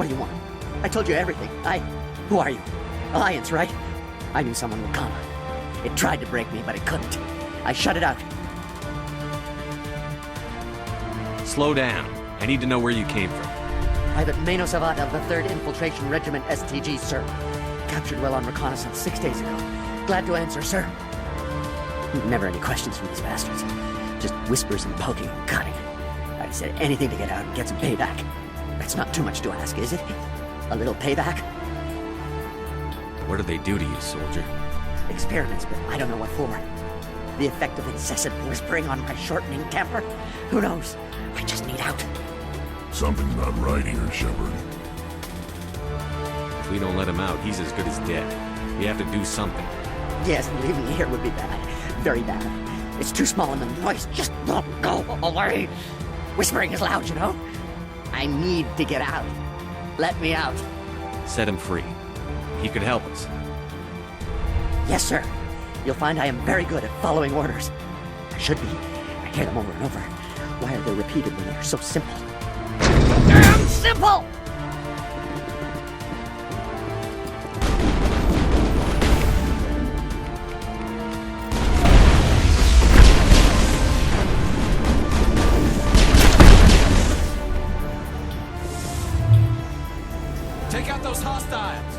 What do you want? I told you everything. Who are you? Alliance, right? I knew someone would come. It tried to break me, but it couldn't. I shut it out. Slow down. I need to know where you came from. Private Mano Savat of the 3rd Infiltration Regiment STG, sir. Captured while on reconnaissance 6 days ago. Glad to answer, sir. Never any questions from these bastards. Just whispers and poking and cutting. I said anything to get out and get some payback. That's not too much to ask, is it? A little payback? What do they do to you, soldier? Experiments, but I don't know what for. The effect of incessant whispering on my shortening temper? Who knows? I just need out. Something's not right here, Shepard. If we don't let him out, he's as good as dead. We have to do something. Yes, and leaving me here would be bad. Very bad. It's too small and the noise just won't go away. Whispering is loud, you know? I need to get out. Let me out. Set him free. He could help us. Yes, sir. You'll find I am very good at following orders. I should be. I hear them over and over. Why are they repeated when they're so simple? Damn simple! Take out those hostiles!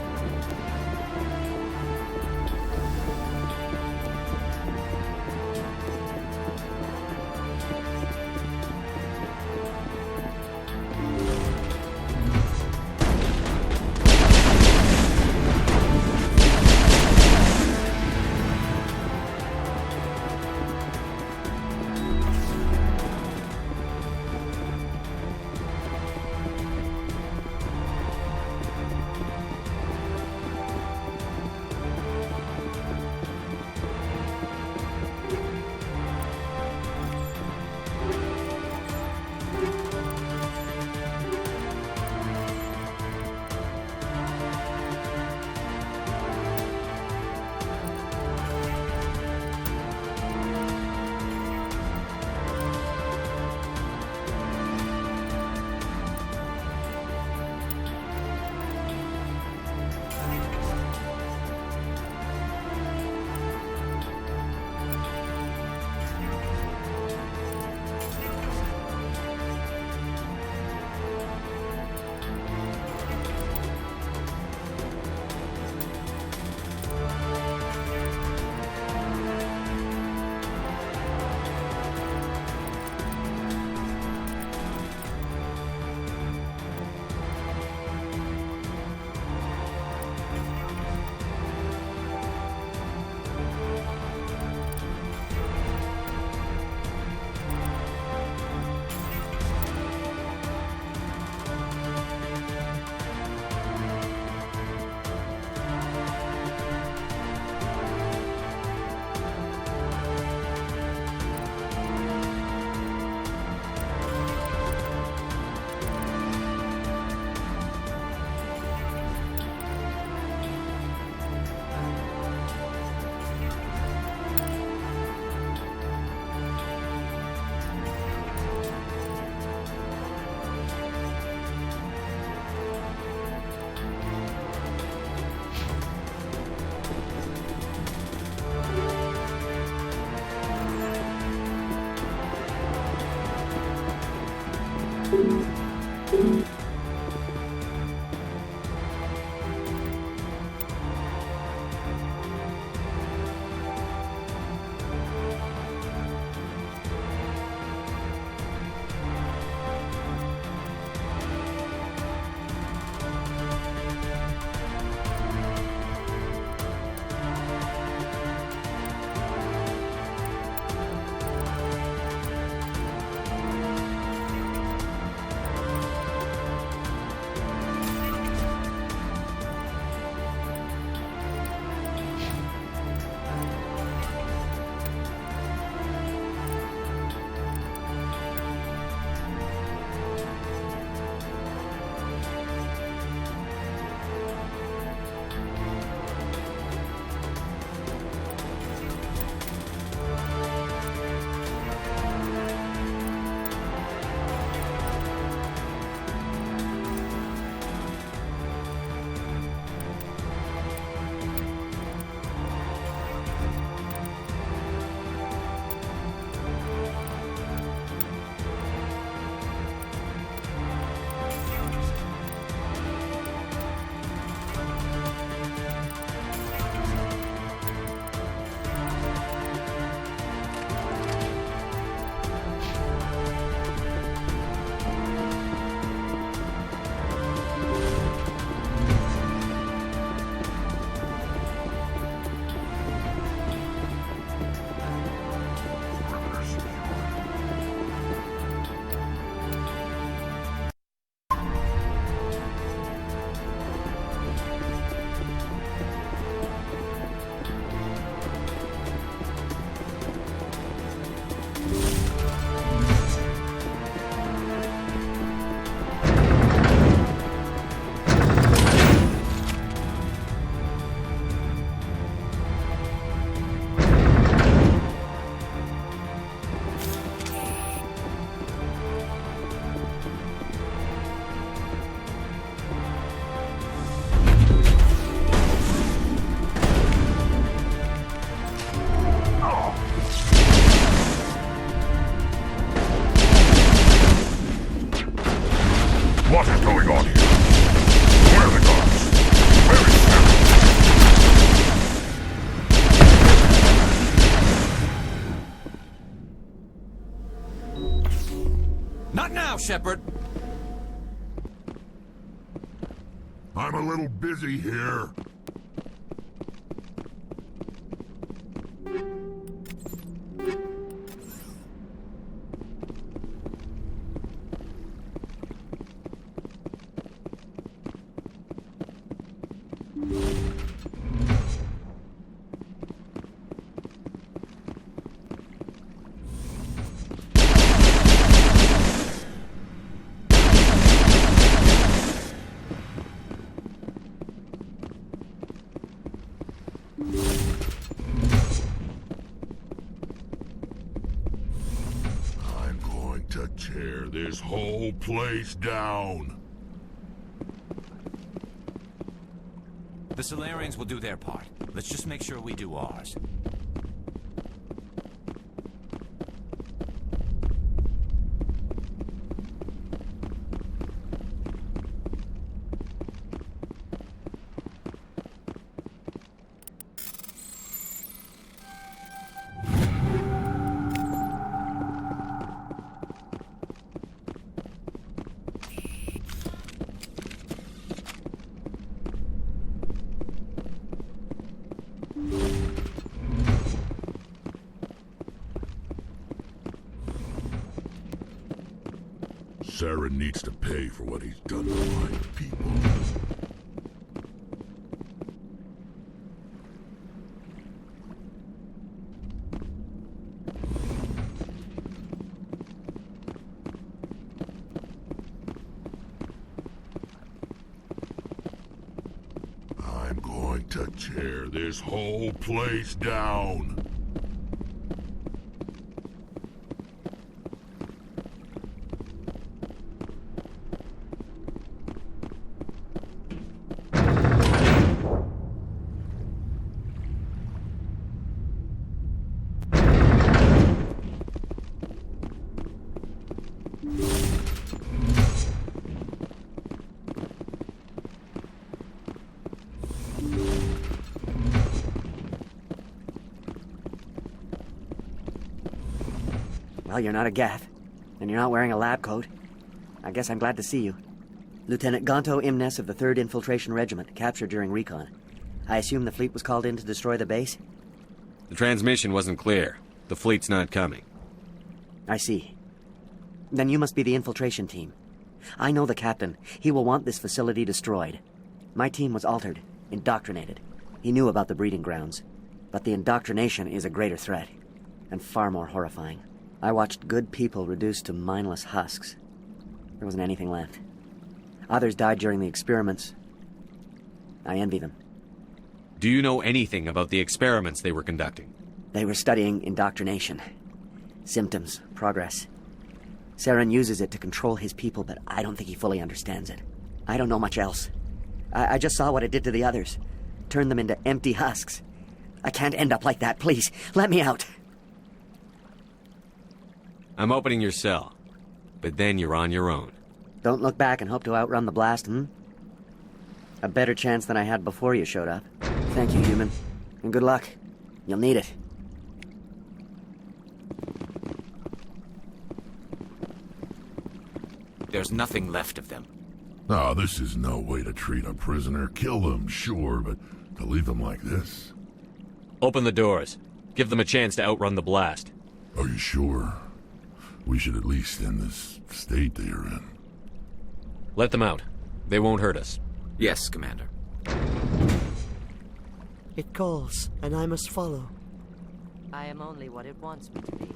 now, Shepard! I'm a little busy here. I'm going to tear this whole place down. The Solarians will do their part. Let's just make sure we do ours. Saren needs to pay for what he's done to my people. I'm going to tear this whole place down. Well, you're not a Gath, and you're not wearing a lab coat. I guess I'm glad to see you. Lieutenant Gonto Imnes of the 3rd Infiltration Regiment, captured during recon. I assume the fleet was called in to destroy the base? The transmission wasn't clear. The fleet's not coming. I see. Then you must be the infiltration team. I know the captain. He will want this facility destroyed. My team was altered, indoctrinated. He knew about the breeding grounds. But the indoctrination is a greater threat, and far more horrifying. I watched good people reduced to mindless husks. There wasn't anything left. Others died during the experiments. I envy them. Do you know anything about the experiments they were conducting? They were studying indoctrination. Symptoms, progress. Saren uses it to control his people, but I don't think he fully understands it. I don't know much else. I just saw what it did to the others. Turned them into empty husks. I can't end up like that, please. Let me out. I'm opening your cell, but then you're on your own. Don't look back and hope to outrun the blast, A better chance than I had before you showed up. Thank you, human. And good luck. You'll need it. There's nothing left of them. Ah, this is no way to treat a prisoner. Kill them, sure, but to leave them like this? Open the doors. Give them a chance to outrun the blast. Are you sure? We should at least end this state they are in. Let them out. They won't hurt us. Yes, Commander. It calls, and I must follow. I am only what it wants me to be.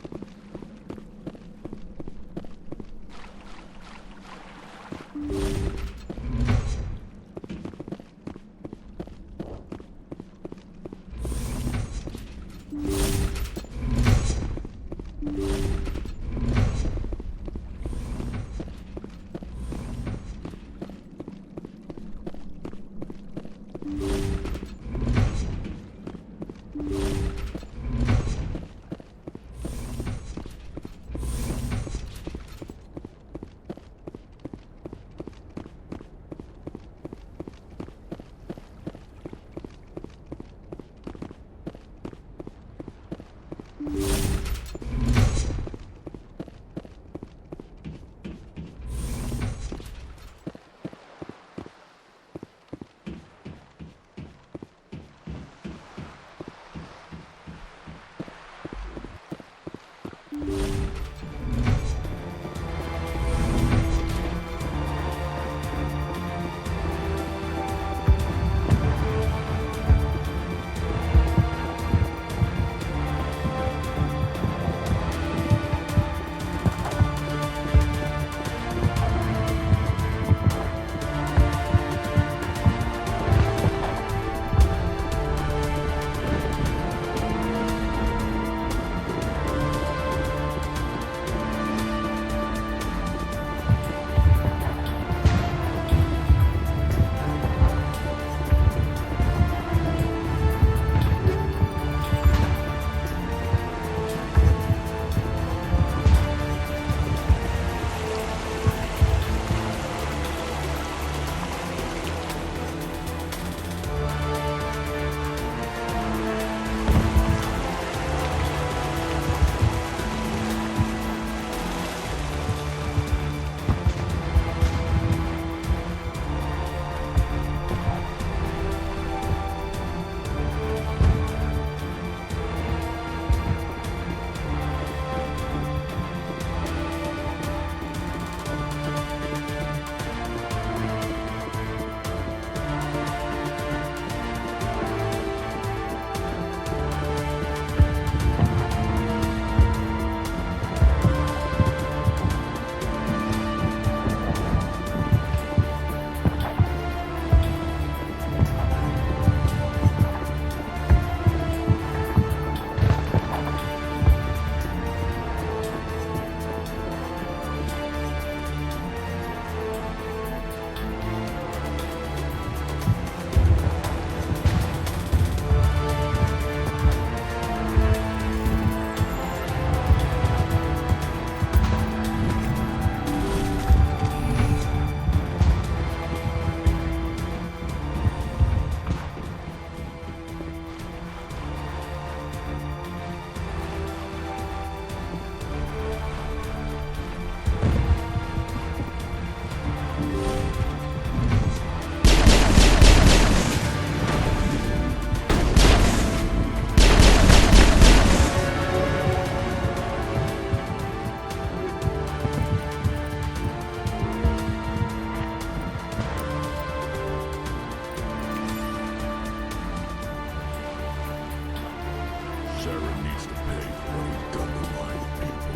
Saren needs to pay for what he's done to my people.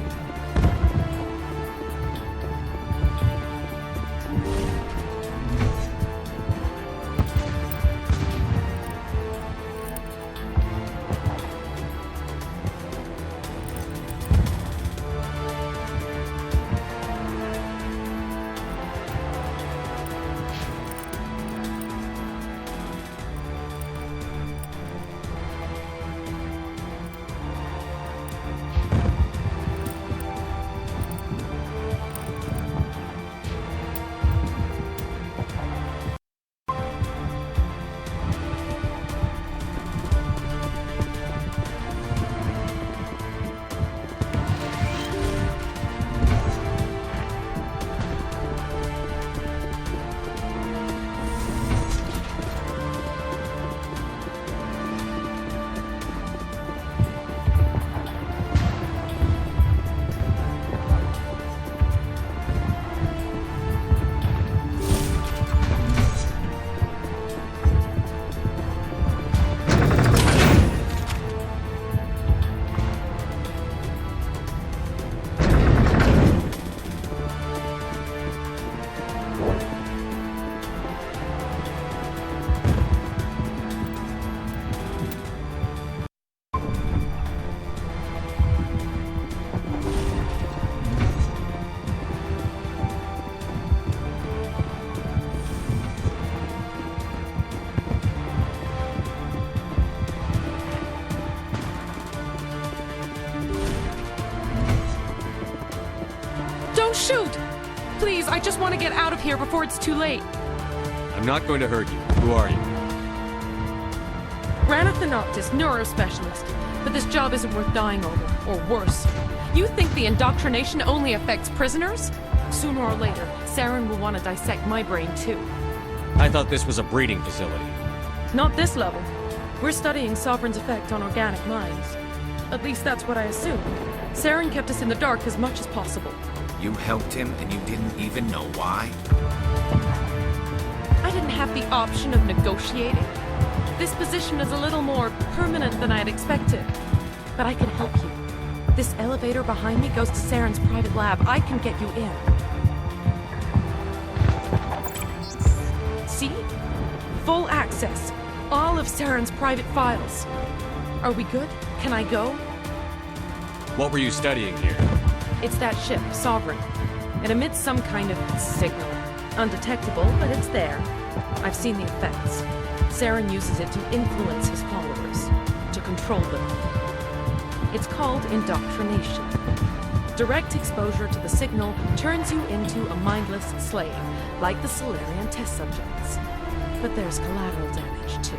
Don't shoot! Please, I just want to get out of here before it's too late. I'm not going to hurt you. Who are you? Ranathanoptis, neurospecialist. But this job isn't worth dying over, or worse. You think the indoctrination only affects prisoners? Sooner or later, Saren will want to dissect my brain too. I thought this was a breeding facility. Not this level. We're studying Sovereign's effect on organic minds. At least that's what I assumed. Saren kept us in the dark as much as possible. You helped him and you didn't even know why? I didn't have the option of negotiating. This position is a little more permanent than I had expected. But I can help you. This elevator behind me goes to Saren's private lab. I can get you in. See? Full access. All of Saren's private files. Are we good? Can I go? What were you studying here? It's that ship, Sovereign. It emits some kind of signal. Undetectable, but it's there. I've seen the effects. Saren uses it to influence his followers, to control them. It's called indoctrination. Direct exposure to the signal turns you into a mindless slave, like the Solarian test subjects. But there's collateral damage, too.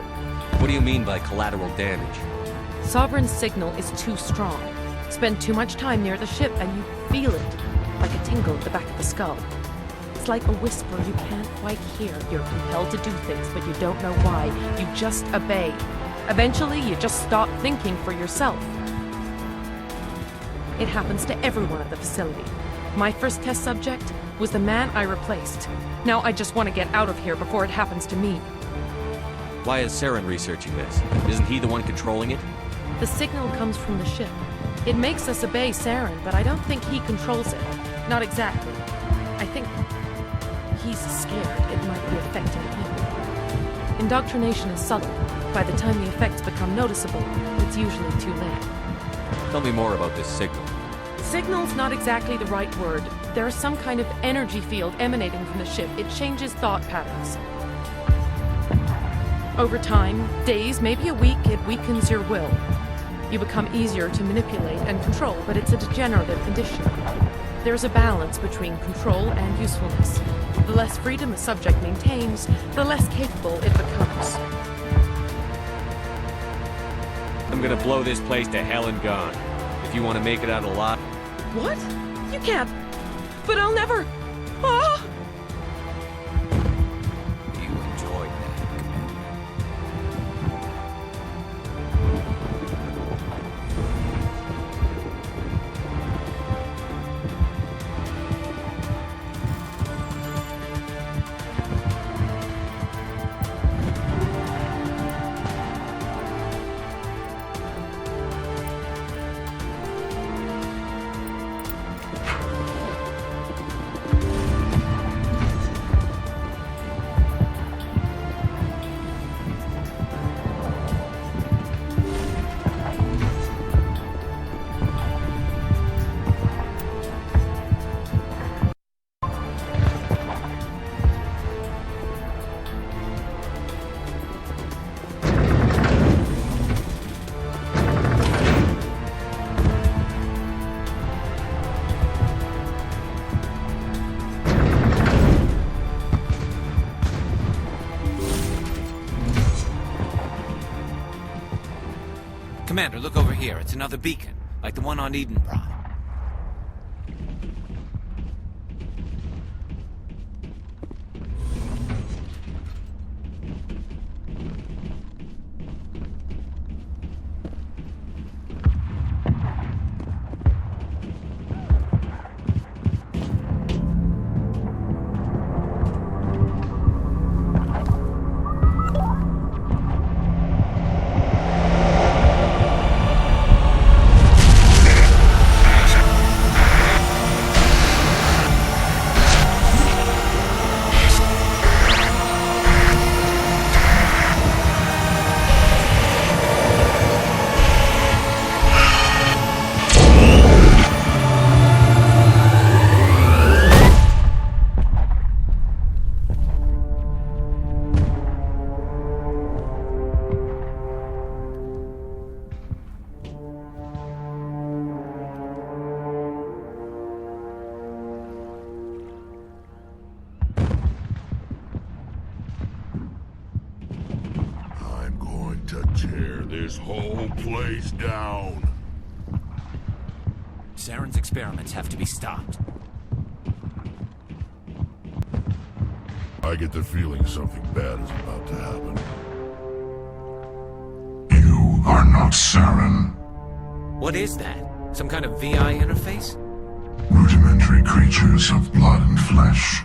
What do you mean by collateral damage? Sovereign's signal is too strong. Spend too much time near the ship and you feel it, like a tingle at the back of the skull. It's like a whisper you can't quite hear. You're compelled to do things, but you don't know why. You just obey. Eventually, you just stop thinking for yourself. It happens to everyone at the facility. My first test subject was the man I replaced. Now I just want to get out of here before it happens to me. Why is Saren researching this? Isn't he the one controlling it? The signal comes from the ship. It makes us obey Saren, but I don't think he controls it. Not exactly. I think he's scared it might be affecting him. Indoctrination is subtle. By the time the effects become noticeable, it's usually too late. Tell me more about this signal. Signal's not exactly the right word. There is some kind of energy field emanating from the ship. It changes thought patterns. Over time, days, maybe a week, it weakens your will. You become easier to manipulate and control, but it's a degenerative condition. There's a balance between control and usefulness. The less freedom a subject maintains, the less capable it becomes. I'm gonna blow this place to hell and gone. If you want to make it out alive... What? You can't. But I'll never... Ah! You enjoyed that, Commander. Commander, look over here. It's another beacon, like the one on Eden Prime. Tear this whole place down. Saren's experiments have to be stopped. I get the feeling something bad is about to happen. You are not Saren. What is that? Some kind of VI interface? Rudimentary creatures of blood and flesh.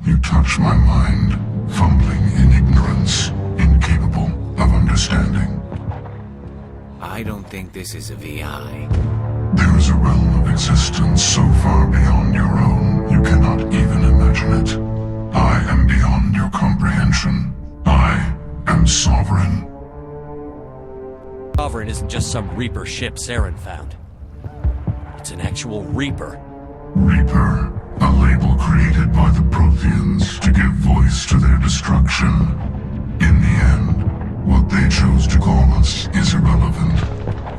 You touch my mind, fumbling in ignorance, incapable of understanding. I don't think this is a VI. There is a realm of existence so far beyond your own, you cannot even imagine it. I am beyond your comprehension. I am sovereign. Sovereign isn't just some Reaper ship Saren found. It's an actual Reaper. Reaper, a label created by the Protheans to give voice to their destruction. In the end, what they chose to call us is irrelevant.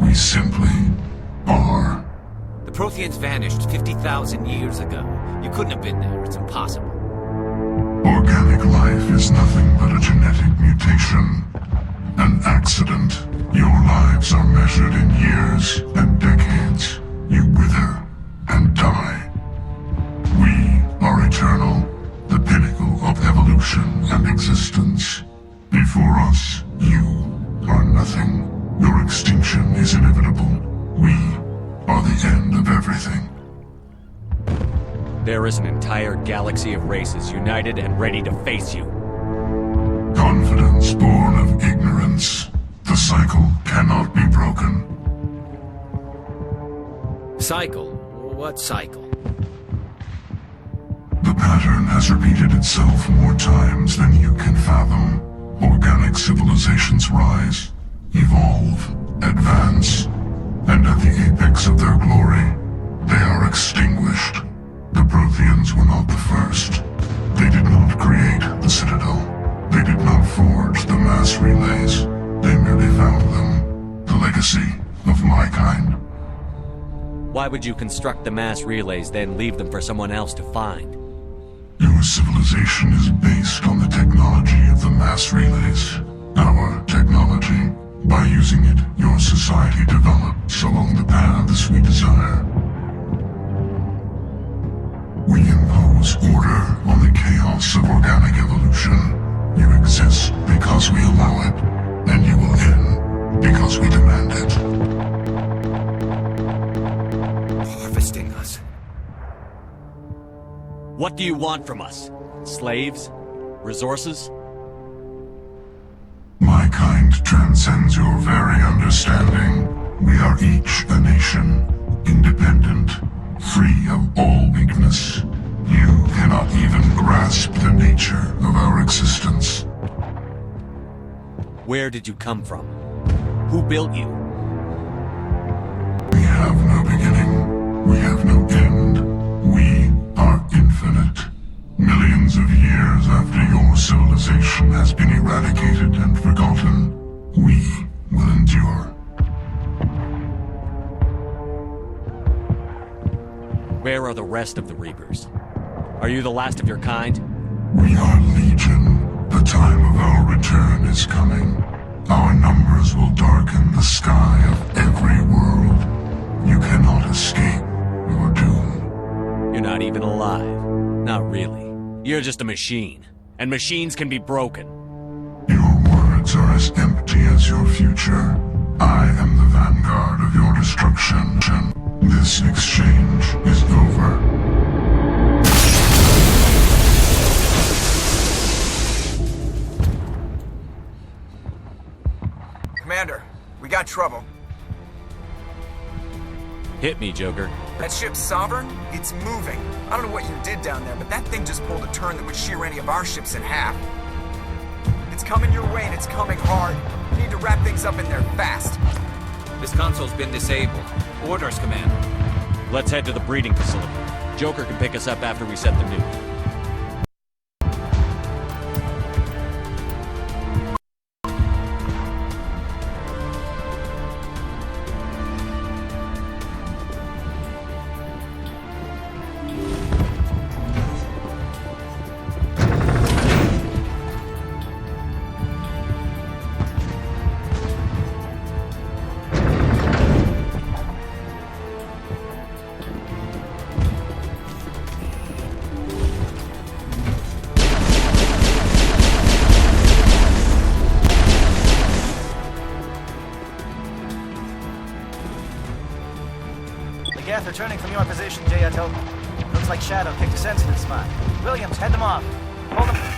We simply are. The Protheans vanished 50,000 years ago. You couldn't have been there. It's impossible. Organic life is nothing but a genetic mutation. An accident. Your lives are measured in years and decades. You wither and die. We are eternal, the pinnacle of evolution and existence. Before us, you are nothing. Your extinction is inevitable. We are the end of everything. There is an entire galaxy of races united and ready to face you. Confidence born of ignorance. The cycle cannot be broken. Cycle? What cycle? The pattern has repeated itself more times than you can fathom. Organic civilizations rise, evolve, advance, and at the apex of their glory, they are extinguished. The Protheans were not the first. They did not create the Citadel. They did not forge the mass relays. They merely found them, the legacy of my kind. Why would you construct the mass relays, then leave them for someone else to find? Your civilization is based on the technology of the mass relays. Our technology. By using it, your society develops along the paths we desire. We impose order on the chaos of organic evolution. You exist because we allow it, and you will end because we demand it. Harvesting us. What do you want from us? Slaves? Resources? My kind transcends your very understanding. We are each a nation, independent, free of all weakness. You cannot even grasp the nature of our existence. Where did you come from? Who built you? We have no beginning. We have no end. We are infinite. Millions of years after your civilization has been eradicated and forgotten, we will endure. Where are the rest of the Reapers? Are you the last of your kind? We are Legion. The time of our return is coming. Our numbers will darken the sky of even alive. Not really. You're just a machine. And machines can be broken. Your words are as empty as your future. I am the vanguard of your destruction. This exchange is over. Commander, we got trouble. Hit me, Joker. That ship Sovereign? It's moving. I don't know what you did down there, but that thing just pulled a turn that would shear any of our ships in half. It's coming your way and it's coming hard. You need to wrap things up in there fast. This console's been disabled. Orders, Commander. Let's head to the breeding facility. Joker can pick us up after we set the nuke. Geth returning from your position, Jayato. Looks like Shadow picked a sensitive spot. Williams, head them off. Hold them.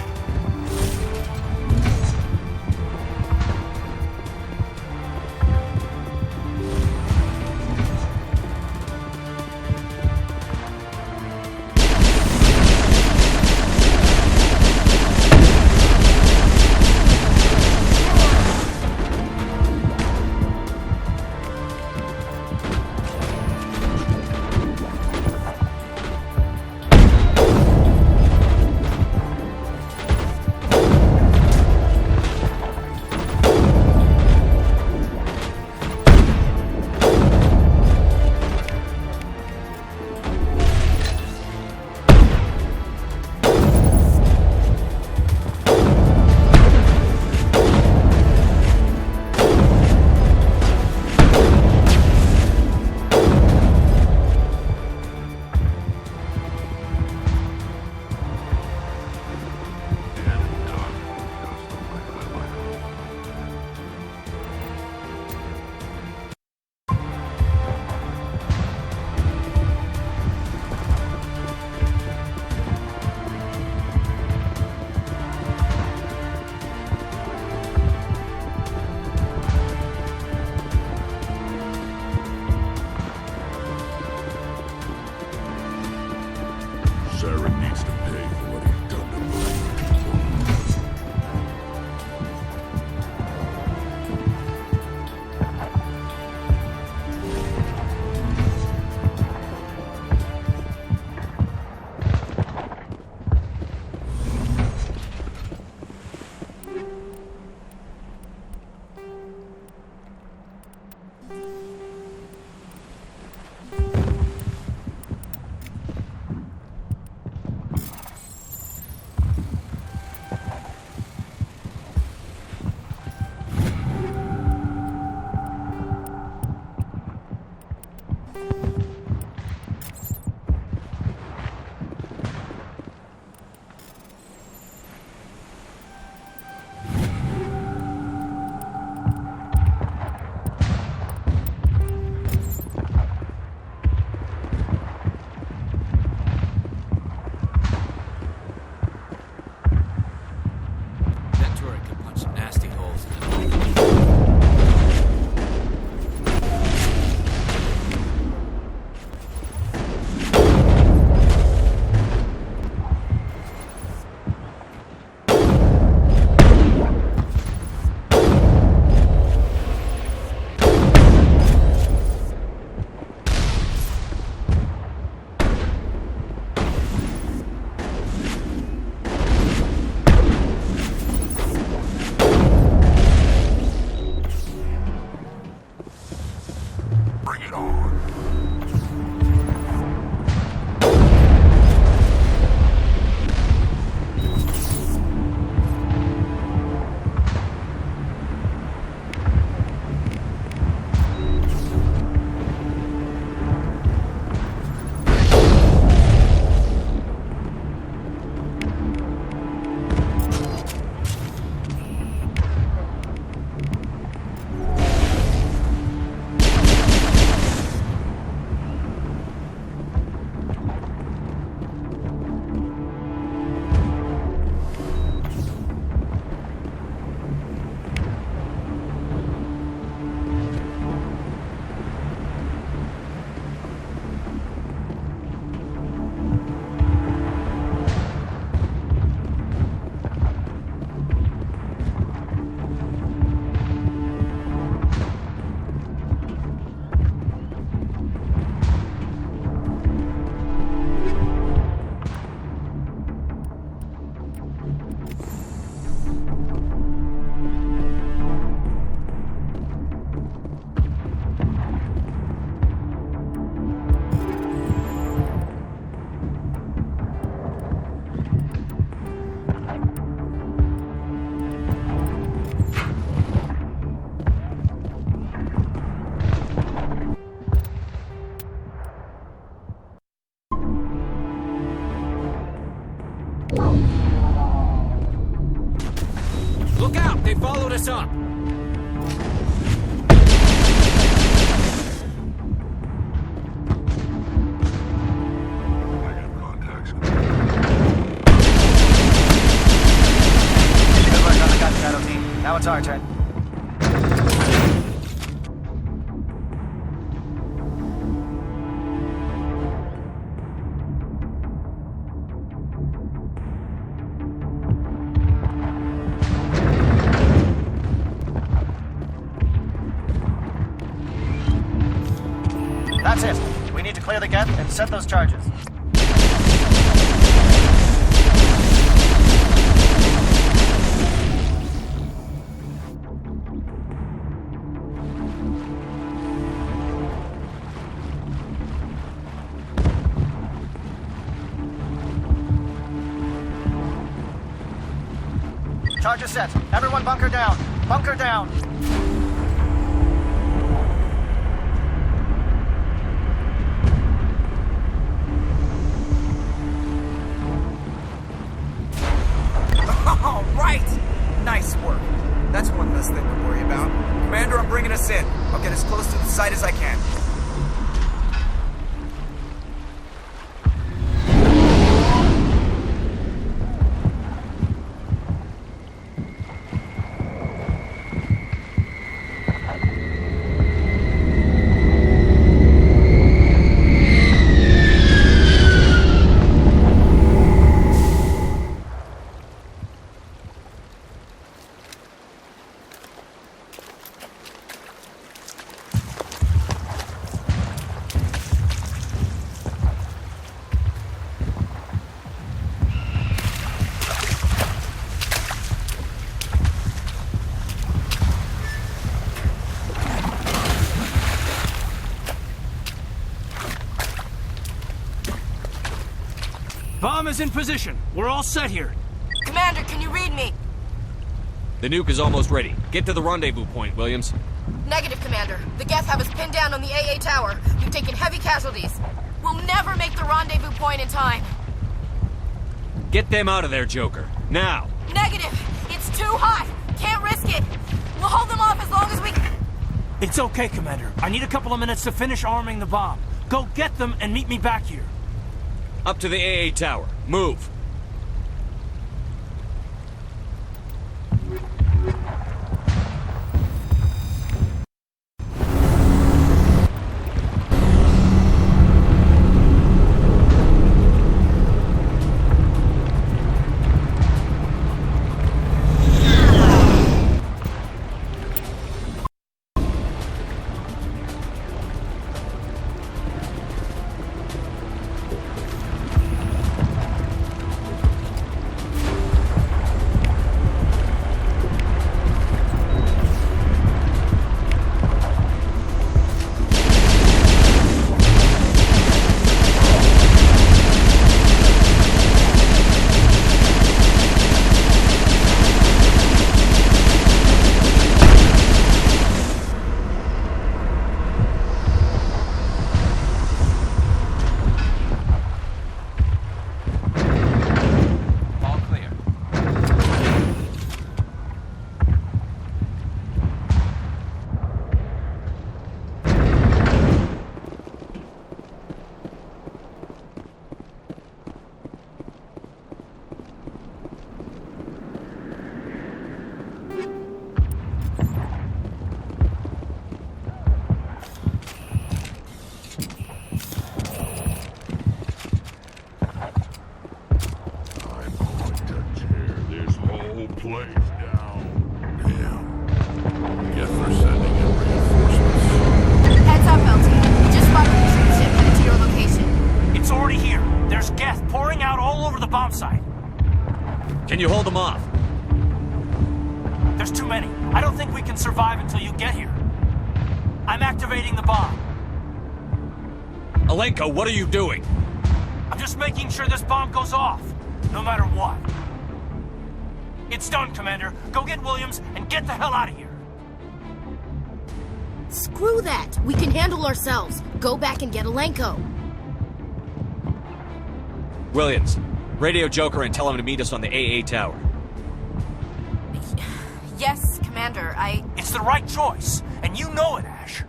this up! Now it's our turn. That's it. We need to clear the gap and set those charges. Charges set. Everyone bunker down. Bunker down. All right! Nice work. That's one less thing to worry about. Commander, I'm bringing us in. I'll get as close to the site as I can. Bomb is in position. We're all set here. Commander, can you read me? The nuke is almost ready. Get to the rendezvous point, Williams. Negative, Commander. The Geth have us pinned down on the AA tower. We've taken heavy casualties. We'll never make the rendezvous point in time. Get them out of there, Joker. Now! Negative! It's too hot! Can't risk it! We'll hold them off as long as we... It's okay, Commander. I need a couple of minutes to finish arming the bomb. Go get them and meet me back here. Up to the AA tower. Move! Can you hold them off? There's too many. I don't think we can survive until you get here. I'm activating the bomb. Alenko, what are you doing? I'm just making sure this bomb goes off, no matter what. It's done, Commander. Go get Williams and get the hell out of here. Screw that. We can handle ourselves. Go back and get Alenko. Williams, radio Joker and tell him to meet us on the AA tower. Yes, Commander. Commander, It's the right choice, and you know it, Ash.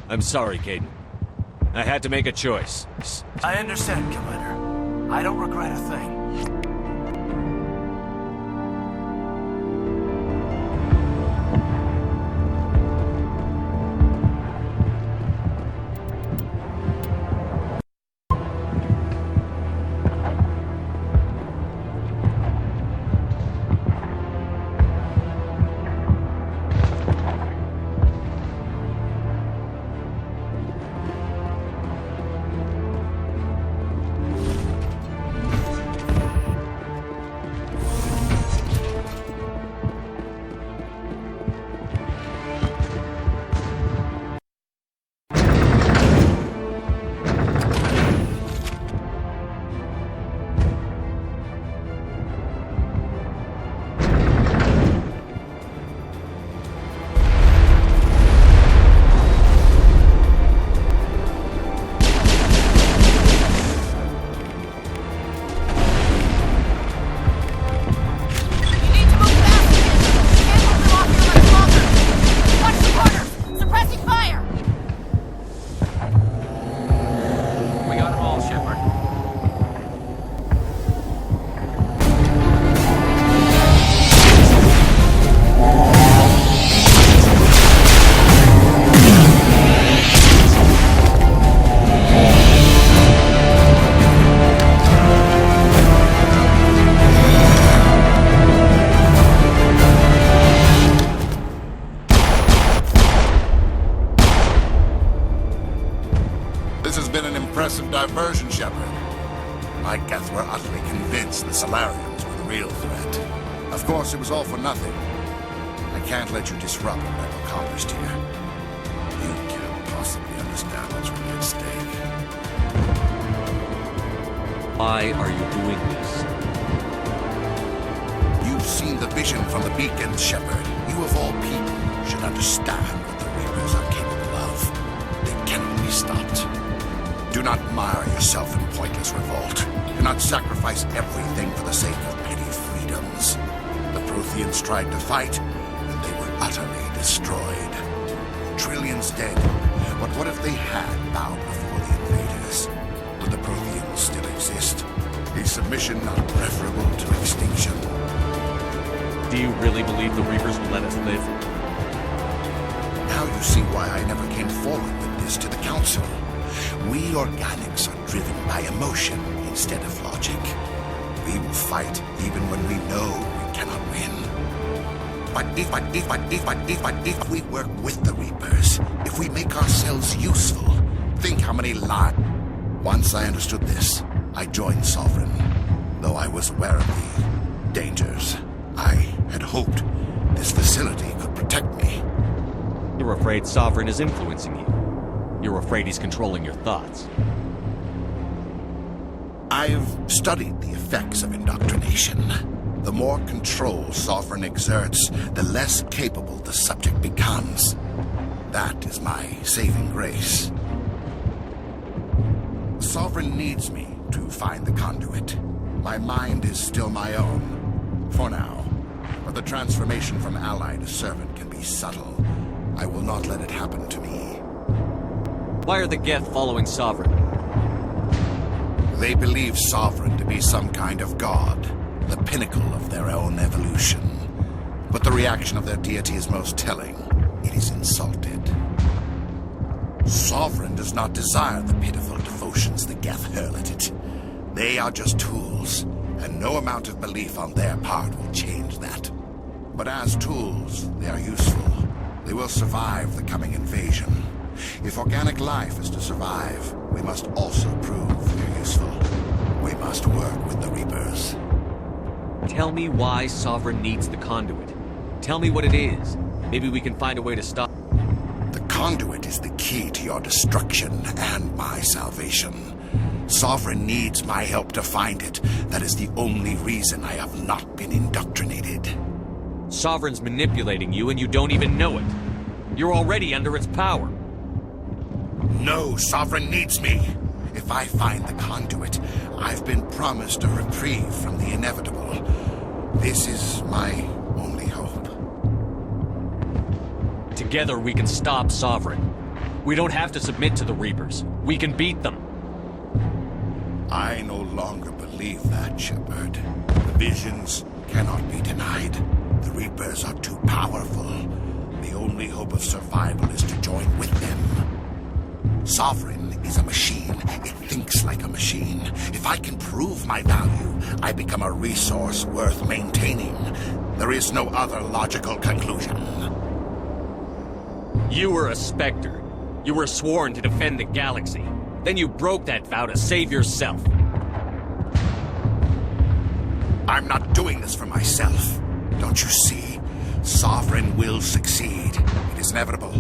I'm sorry, Kaidan. I had to make a choice. I understand, Commander. I don't regret a thing. Diversion, Shepard. My Geth were utterly convinced the Solarians were the real threat. Of course, it was all for nothing. I can't let you disrupt what I've accomplished here. You can't possibly understand what's really at stake. Why are you doing this? You've seen the vision from the beacons, Shepard. You of all people should understand what the Reapers are capable of. They cannot be stopped. Do not mire yourself in pointless revolt. Do not sacrifice everything for the sake of petty freedoms. The Protheans tried to fight, and they were utterly destroyed. Trillions dead. But what if they had bowed before the invaders? Would the Protheans still exist? Is submission not preferable to extinction? Do you really believe the Reapers will let us live? Now you see why I never came forward with this to the Council. We organics are driven by emotion instead of logic. We will fight even when we know we cannot win. But if we work with the Reapers, if we make ourselves useful, think how many lives. Once I understood this, I joined Sovereign. Though I was aware of the dangers, I had hoped this facility could protect me. You're afraid Sovereign is influencing you. You're afraid he's controlling your thoughts. I've studied the effects of indoctrination. The more control Sovereign exerts, the less capable the subject becomes. That is my saving grace. Sovereign needs me to find the conduit. My mind is still my own, for now. But the transformation from ally to servant can be subtle. I will not let it happen to me. Why are the Geth following Sovereign? They believe Sovereign to be some kind of god, the pinnacle of their own evolution. But the reaction of their deity is most telling. It is insulted. Sovereign does not desire the pitiful devotions the Geth hurl at it. They are just tools, and no amount of belief on their part will change that. But as tools, they are useful. They will survive the coming invasion. If organic life is to survive, we must also prove they're useful. We must work with the Reapers. Tell me why Sovereign needs the conduit. Tell me what it is. Maybe we can find a way to stop. The conduit is the key to your destruction and my salvation. Sovereign needs my help to find it. That is the only reason I have not been indoctrinated. Sovereign's manipulating you and you don't even know it. You're already under its power. No, Sovereign needs me. If I find the conduit, I've been promised a reprieve from the inevitable. This is my only hope. Together we can stop Sovereign. We don't have to submit to the Reapers. We can beat them. I no longer believe that, Shepard. The visions cannot be denied. The Reapers are too powerful. The only hope of survival is to join with them. Sovereign is a machine. It thinks like a machine. If I can prove my value, I become a resource worth maintaining. There is no other logical conclusion. You were a Spectre. You were sworn to defend the galaxy. Then you broke that vow to save yourself. I'm not doing this for myself. Don't you see? Sovereign will succeed. It is inevitable.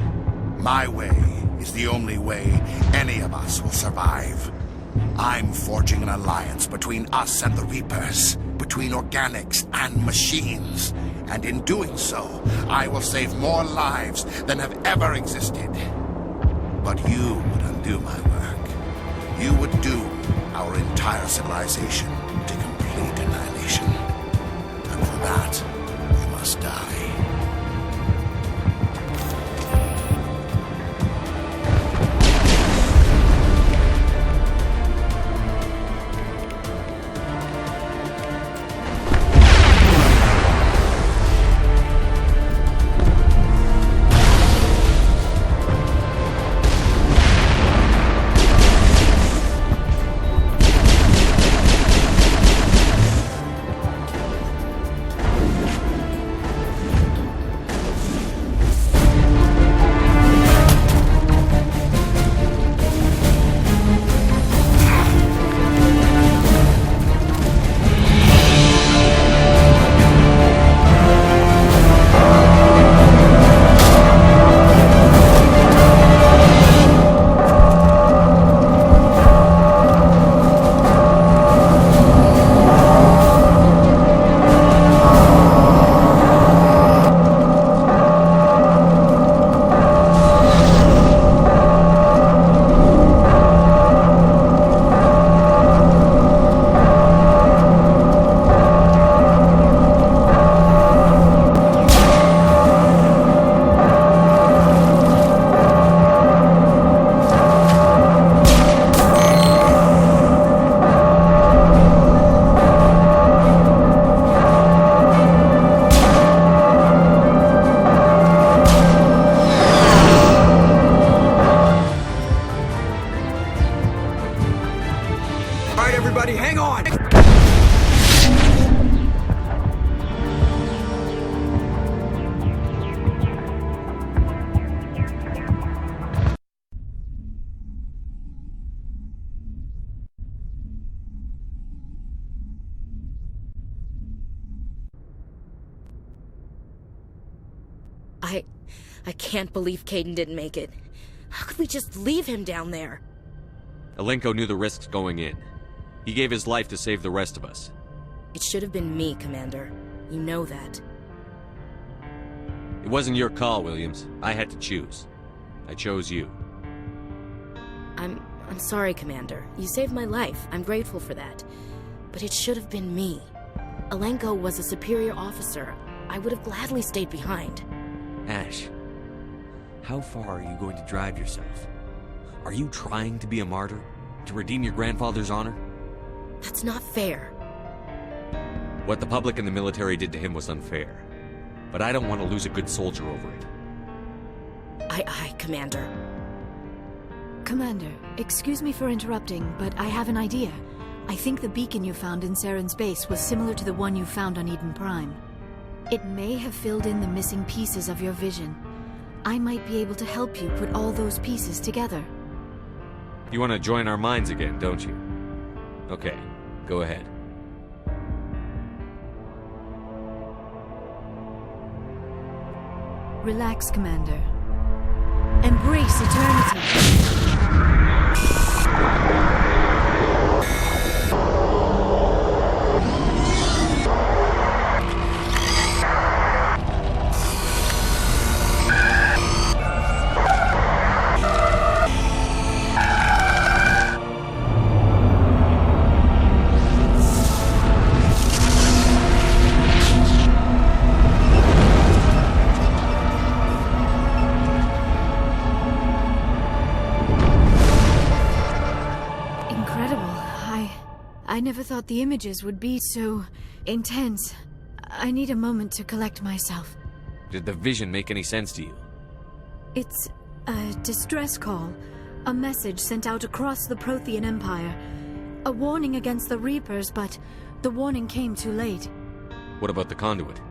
My way is the only way any of us will survive. I'm forging an alliance between us and the Reapers, between organics and machines. And in doing so, I will save more lives than have ever existed. But you would undo my work. You would doom our entire civilization to complete annihilation. And for that, you must die. I can't believe Kaidan didn't make it. How could we just leave him down there? Alenko knew the risks going in. He gave his life to save the rest of us. It should have been me, Commander. You know that. It wasn't your call, Williams. I had to choose. I chose you. I'm sorry, Commander. You saved my life. I'm grateful for that. But it should have been me. Alenko was a superior officer. I would have gladly stayed behind. Ash, how far are you going to drive yourself? Are you trying to be a martyr? To redeem your grandfather's honor? That's not fair. What the public and the military did to him was unfair. But I don't want to lose a good soldier over it. Aye, Commander. Commander, excuse me for interrupting, but I have an idea. I think the beacon you found in Saren's base was similar to the one you found on Eden Prime. It may have filled in the missing pieces of your vision. I might be able to help you put all those pieces together. You want to join our minds again, don't you? Okay, go ahead. Relax, Commander. Embrace eternity. I never thought the images would be so intense. I need a moment to collect myself. Did the vision make any sense to you? It's a distress call. A message sent out across the Prothean Empire. A warning against the Reapers, but the warning came too late. What about the conduit?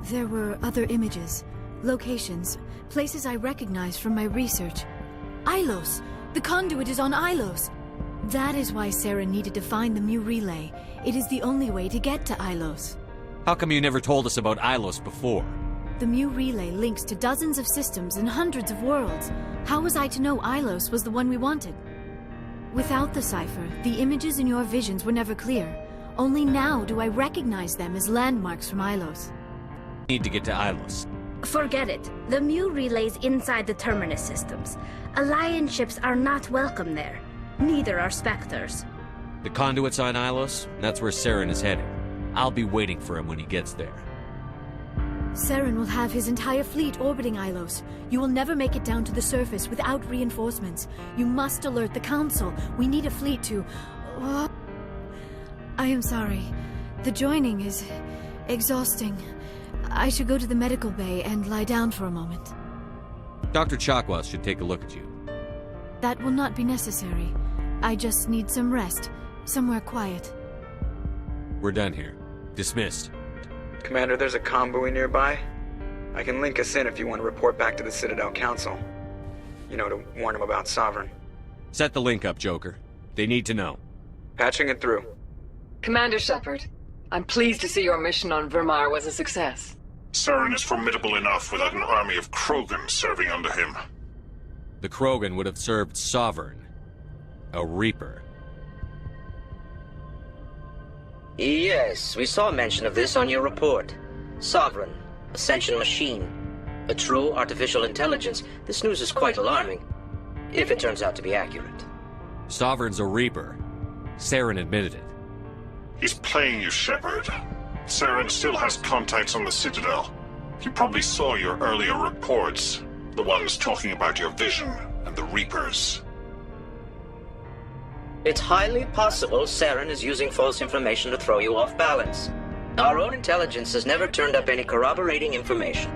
There were other images, locations, places I recognized from my research. Ilos! The conduit is on Ilos! That is why Sarah needed to find the Mu relay. It is the only way to get to Ilos. How come you never told us about Ilos before? The Mu relay links to dozens of systems and hundreds of worlds. How was I to know Ilos was the one we wanted? Without the cipher, the images in your visions were never clear. Only now do I recognize them as landmarks from Ilos. Need to get to Ilos. Forget it. The Mu relay's inside the Terminus systems. Alliance ships are not welcome there. Neither are Spectres. The conduit's on Ilos? That's where Saren is heading. I'll be waiting for him when he gets there. Saren will have his entire fleet orbiting Ilos. You will never make it down to the surface without reinforcements. You must alert the Council. We need a fleet to... I am sorry. The joining is exhausting. I should go to the medical bay and lie down for a moment. Dr. Chakwas should take a look at you. That will not be necessary. I just need some rest. Somewhere quiet. We're done here. Dismissed. Commander, there's a convoy nearby. I can link us in if you want to report back to the Citadel Council. You know, to warn them about Sovereign. Set the link up, Joker. They need to know. Patching it through. Commander Shepard, I'm pleased to see your mission on Virmire was a success. Saren is formidable enough without an army of Krogan serving under him. The Krogan would have served Sovereign. A Reaper. Yes, we saw mention of this on your report. Sovereign, Ascension machine, a true artificial intelligence. This news is quite alarming, if it turns out to be accurate. Sovereign's a Reaper. Saren admitted it. He's playing you, Shepard. Saren still has contacts on the Citadel. He probably saw your earlier reports, the ones talking about your vision and the Reapers. It's highly possible Saren is using false information to throw you off balance. Our own intelligence has never turned up any corroborating information.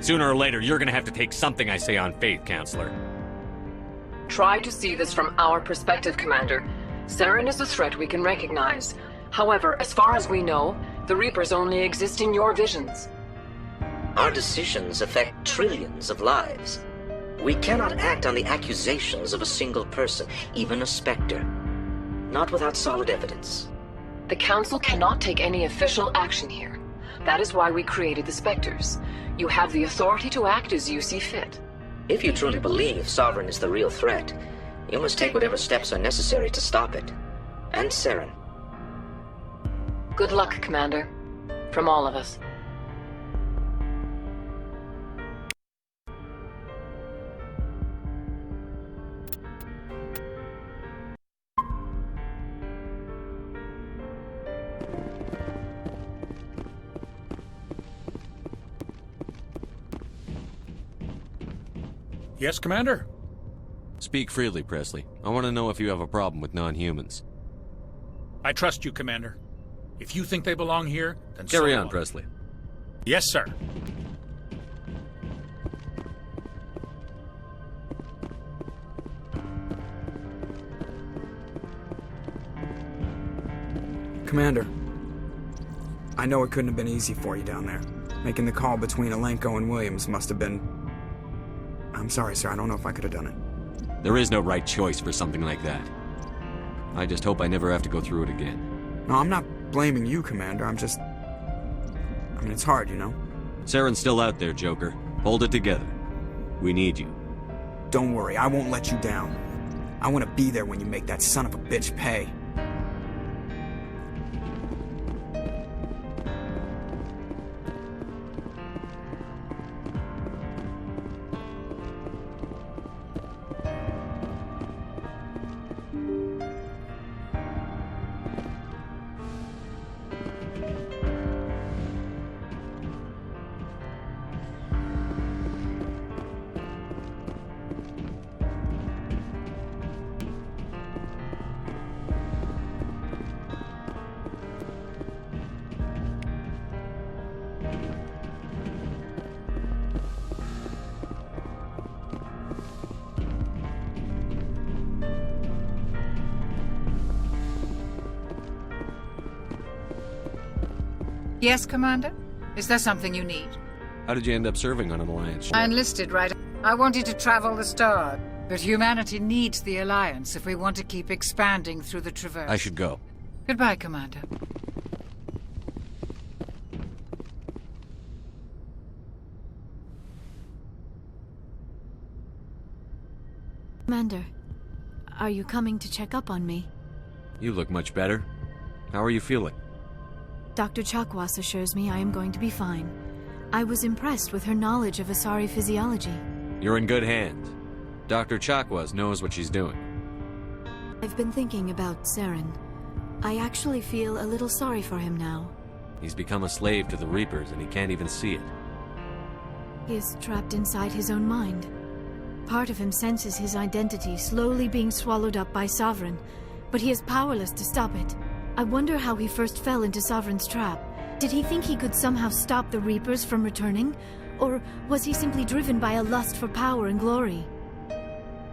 Sooner or later, you're gonna have to take something I say on faith, Counselor. Try to see this from our perspective, Commander. Saren is a threat we can recognize. However, as far as we know, the Reapers only exist in your visions. Our decisions affect trillions of lives. We cannot act on the accusations of a single person, even a Spectre. Not without solid evidence. The Council cannot take any official action here. That is why we created the Spectres. You have the authority to act as you see fit. If you truly believe Sovereign is the real threat, you must take whatever steps are necessary to stop it. And Saren. Good luck, Commander. From all of us. Yes, Commander? Speak freely, Presley. I want to know if you have a problem with non-humans. I trust you, Commander. If you think they belong here, then Carry so on, long. Presley. Yes, sir. Commander, I know it couldn't have been easy for you down there. Making the call between Alenko and Williams must have been... I'm sorry, sir. I don't know if I could have done it. There is no right choice for something like that. I just hope I never have to go through it again. No, I'm not blaming you, Commander. I'm just... I mean, it's hard, you know? Saren's still out there, Joker. Hold it together. We need you. Don't worry, I won't let you down. I want to be there when you make that son of a bitch pay. Yes, Commander? Is there something you need? How did you end up serving on an Alliance ship? I enlisted, right? I wanted to travel the stars, but humanity needs the Alliance if we want to keep expanding through the Traverse. I should go. Goodbye, Commander. Commander, are you coming to check up on me? You look much better. How are you feeling? Dr. Chakwas assures me I am going to be fine. I was impressed with her knowledge of Asari physiology. You're in good hands. Dr. Chakwas knows what she's doing. I've been thinking about Saren. I actually feel a little sorry for him now. He's become a slave to the Reapers and he can't even see it. He is trapped inside his own mind. Part of him senses his identity slowly being swallowed up by Sovereign, but he is powerless to stop it. I wonder how he first fell into Sovereign's trap. Did he think he could somehow stop the Reapers from returning? Or was he simply driven by a lust for power and glory?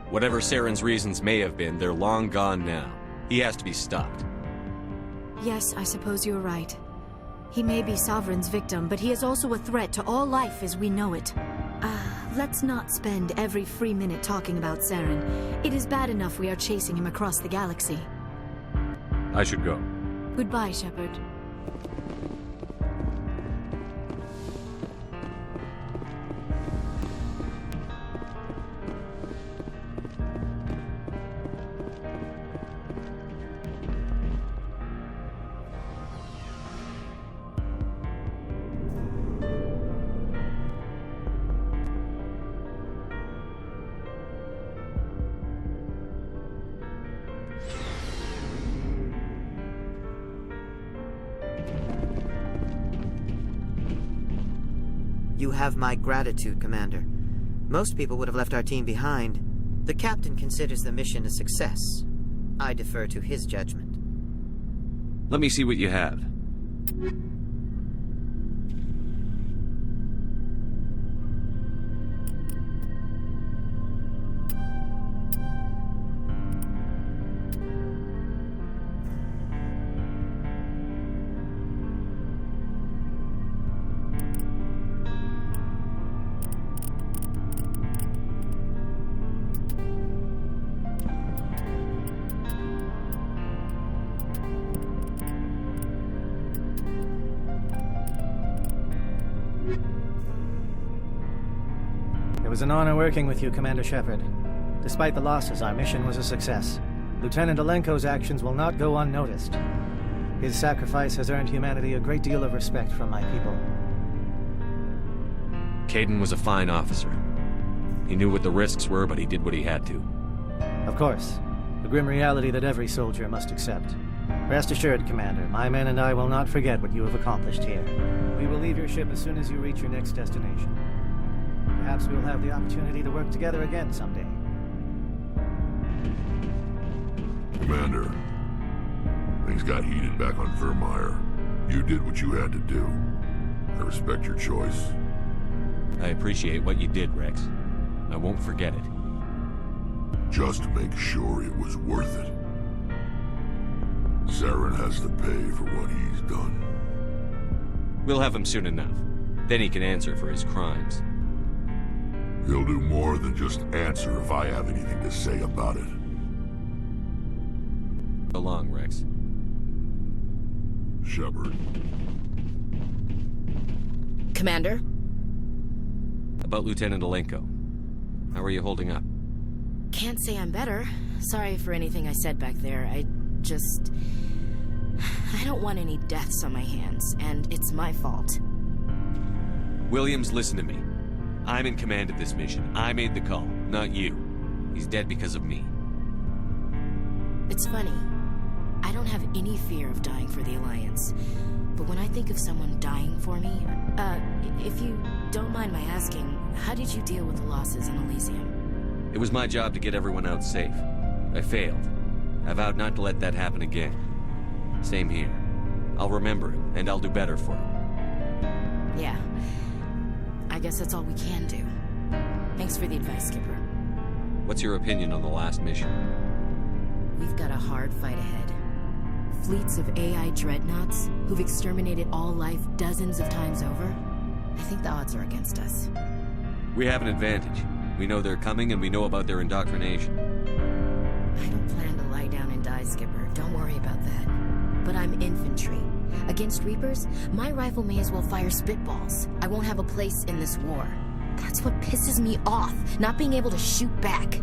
Whatever Saren's reasons may have been, they're long gone now. He has to be stopped. Yes, I suppose you're right. He may be Sovereign's victim, but he is also a threat to all life as we know it. Let's not spend every free minute talking about Saren. It is bad enough we are chasing him across the galaxy. I should go. Goodbye, Shepard. You have my gratitude, Commander. Most people would have left our team behind. The captain considers the mission a success. I defer to his judgment. Let me see what you have. It was an honor working with you, Commander Shepard. Despite the losses, our mission was a success. Lieutenant Alenko's actions will not go unnoticed. His sacrifice has earned humanity a great deal of respect from my people. Kaidan was a fine officer. He knew what the risks were, but he did what he had to. Of course. The grim reality that every soldier must accept. Rest assured, Commander, my men and I will not forget what you have accomplished here. We will leave your ship as soon as you reach your next destination. Perhaps we will have the opportunity to work together again someday. Commander, things got heated back on Virmire. You did what you had to do. I respect your choice. I appreciate what you did, Rex. I won't forget it. Just make sure it was worth it. Saren has to pay for what he's done. We'll have him soon enough. Then he can answer for his crimes. He'll do more than just answer if I have anything to say about it. So long, Rex. Shepard. Commander? About Lieutenant Alenko. How are you holding up? Can't say I'm better. Sorry for anything I said back there. I don't want any deaths on my hands, and it's my fault. Williams, listen to me. I'm in command of this mission. I made the call, not you. He's dead because of me. It's funny. I don't have any fear of dying for the Alliance. But when I think of someone dying for me, if you don't mind my asking, how did you deal with the losses in Elysium? It was my job to get everyone out safe. I failed. I vowed not to let that happen again. Same here. I'll remember him, and I'll do better for him. Yeah. I guess that's all we can do. Thanks for the advice, Skipper. What's your opinion on the last mission? We've got a hard fight ahead. fleets of AI dreadnoughts who've exterminated all life dozens of times over, I think the odds are against us. We have an advantage. We know they're coming and we know about their indoctrination. I don't plan to lie down and die, Skipper. Don't worry about that. But I'm infantry. Against Reapers, my rifle may as well fire spitballs. I won't have a place in this war. That's what pisses me off, not being able to shoot back.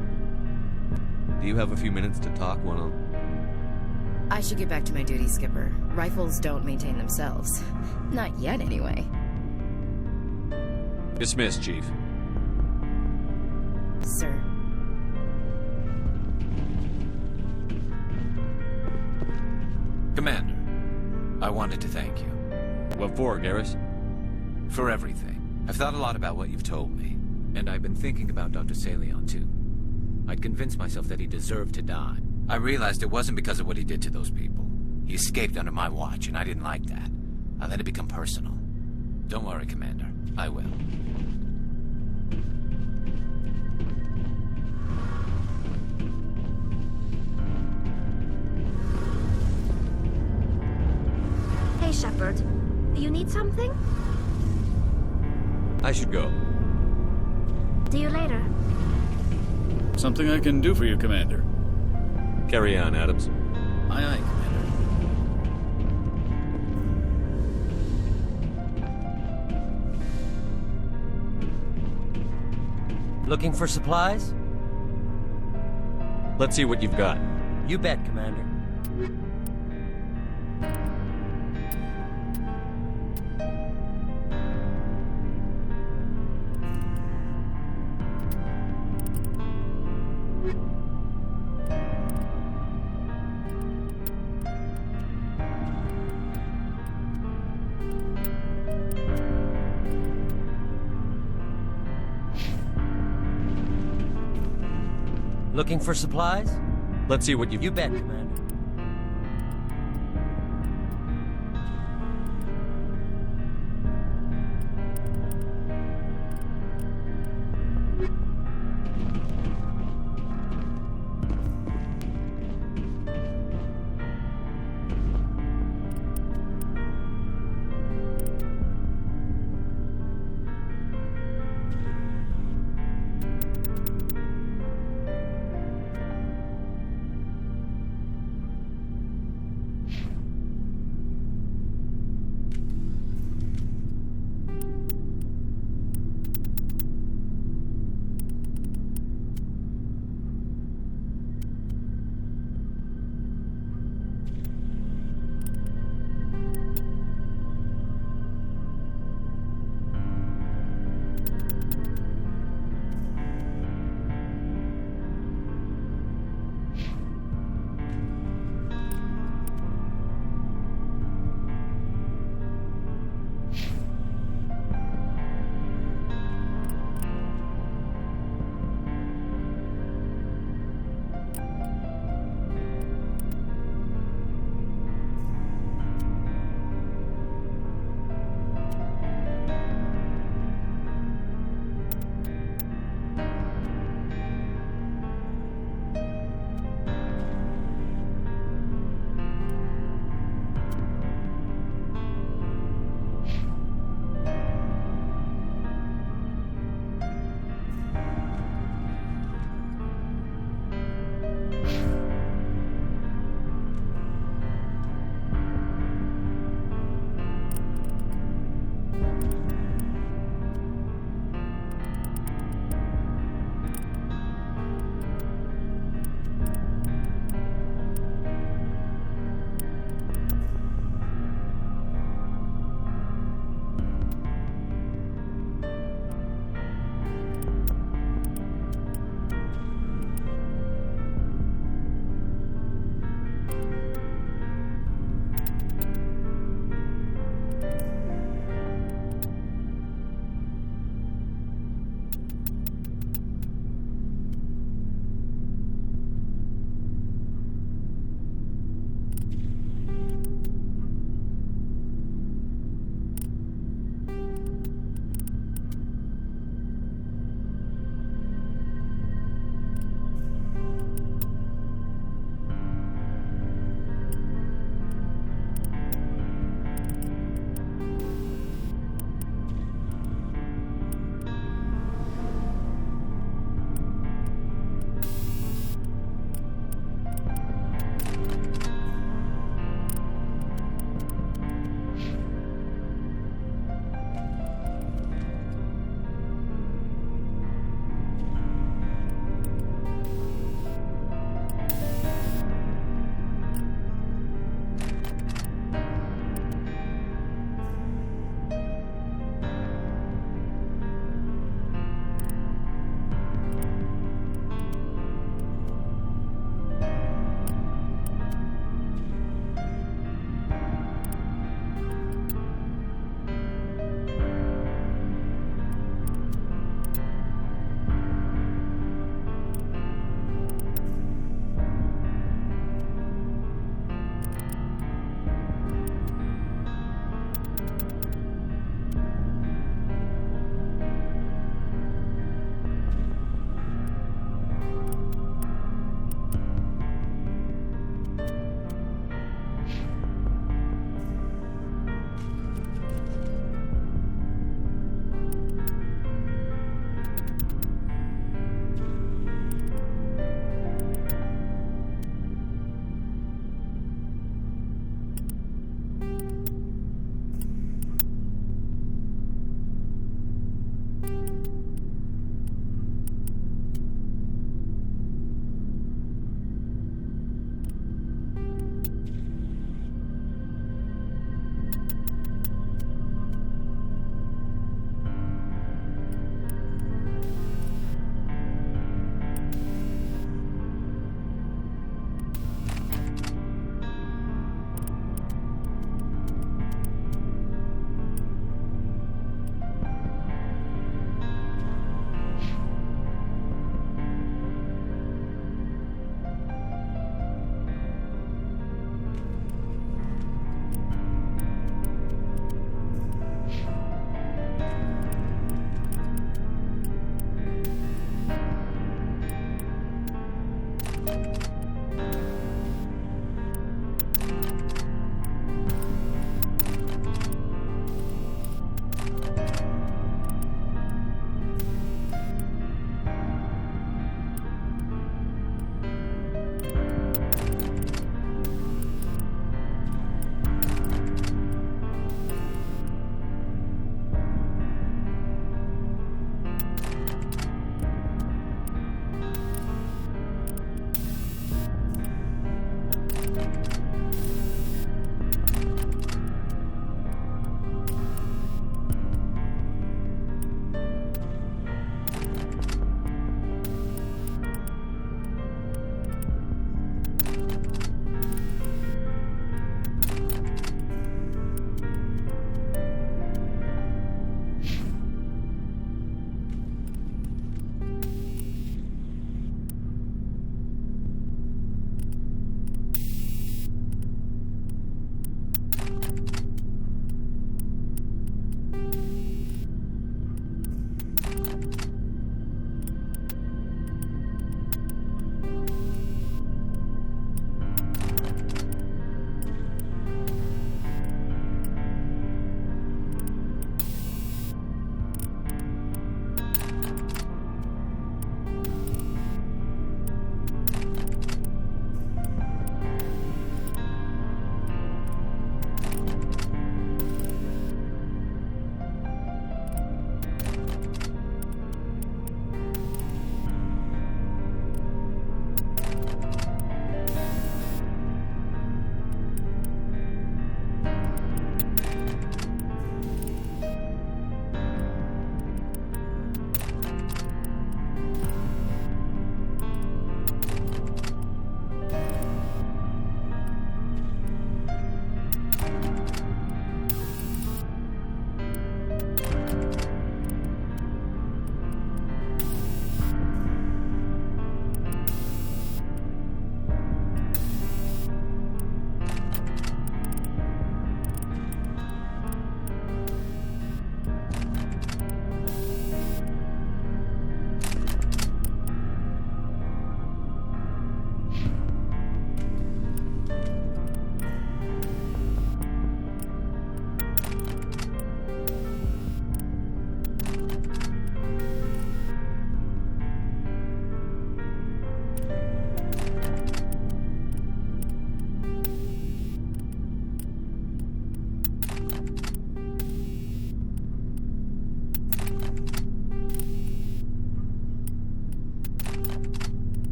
Do you have a few minutes to talk one-on? I should get back to my duty, Skipper. Rifles don't maintain themselves. Not yet, anyway. Dismissed, Chief. Sir. Commander, I wanted to thank you. What for, Garrus? For everything. I've thought a lot about what you've told me, and I've been thinking about Dr. Salion, too. I'd convinced myself that he deserved to die. I realized it wasn't because of what he did to those people. He escaped under my watch, and I didn't like that. I let it become personal. Don't worry, Commander. I will. Hey, Shepard. You need something? I should go. See you later. Something I can do for you, Commander. Carry on, Adams. Aye, aye, Commander. Looking for supplies? Let's see what you've got. You bet, Commander. Looking for supplies? Let's see what you've... You bet, Commander.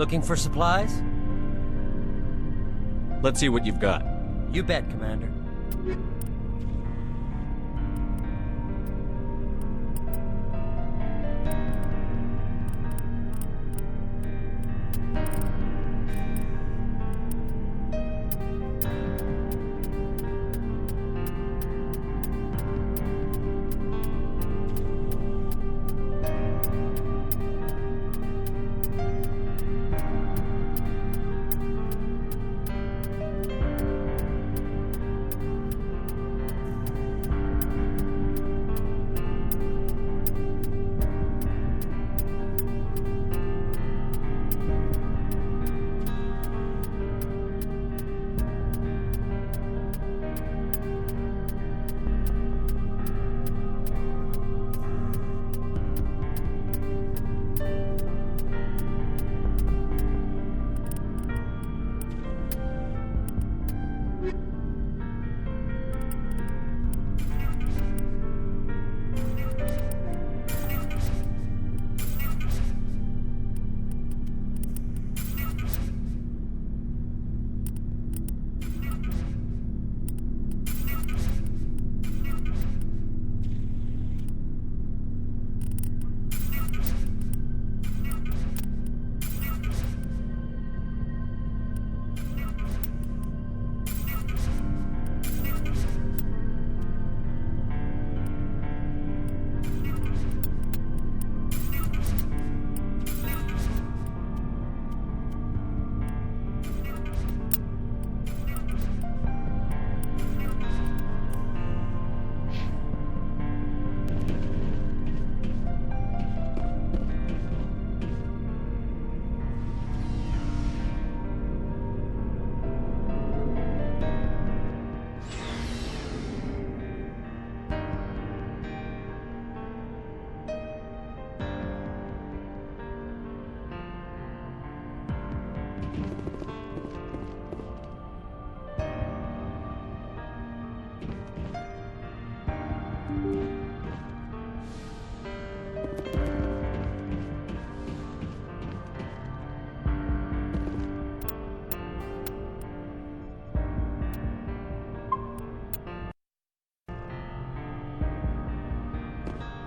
Looking for supplies? Let's see what you've got. You bet, Commander.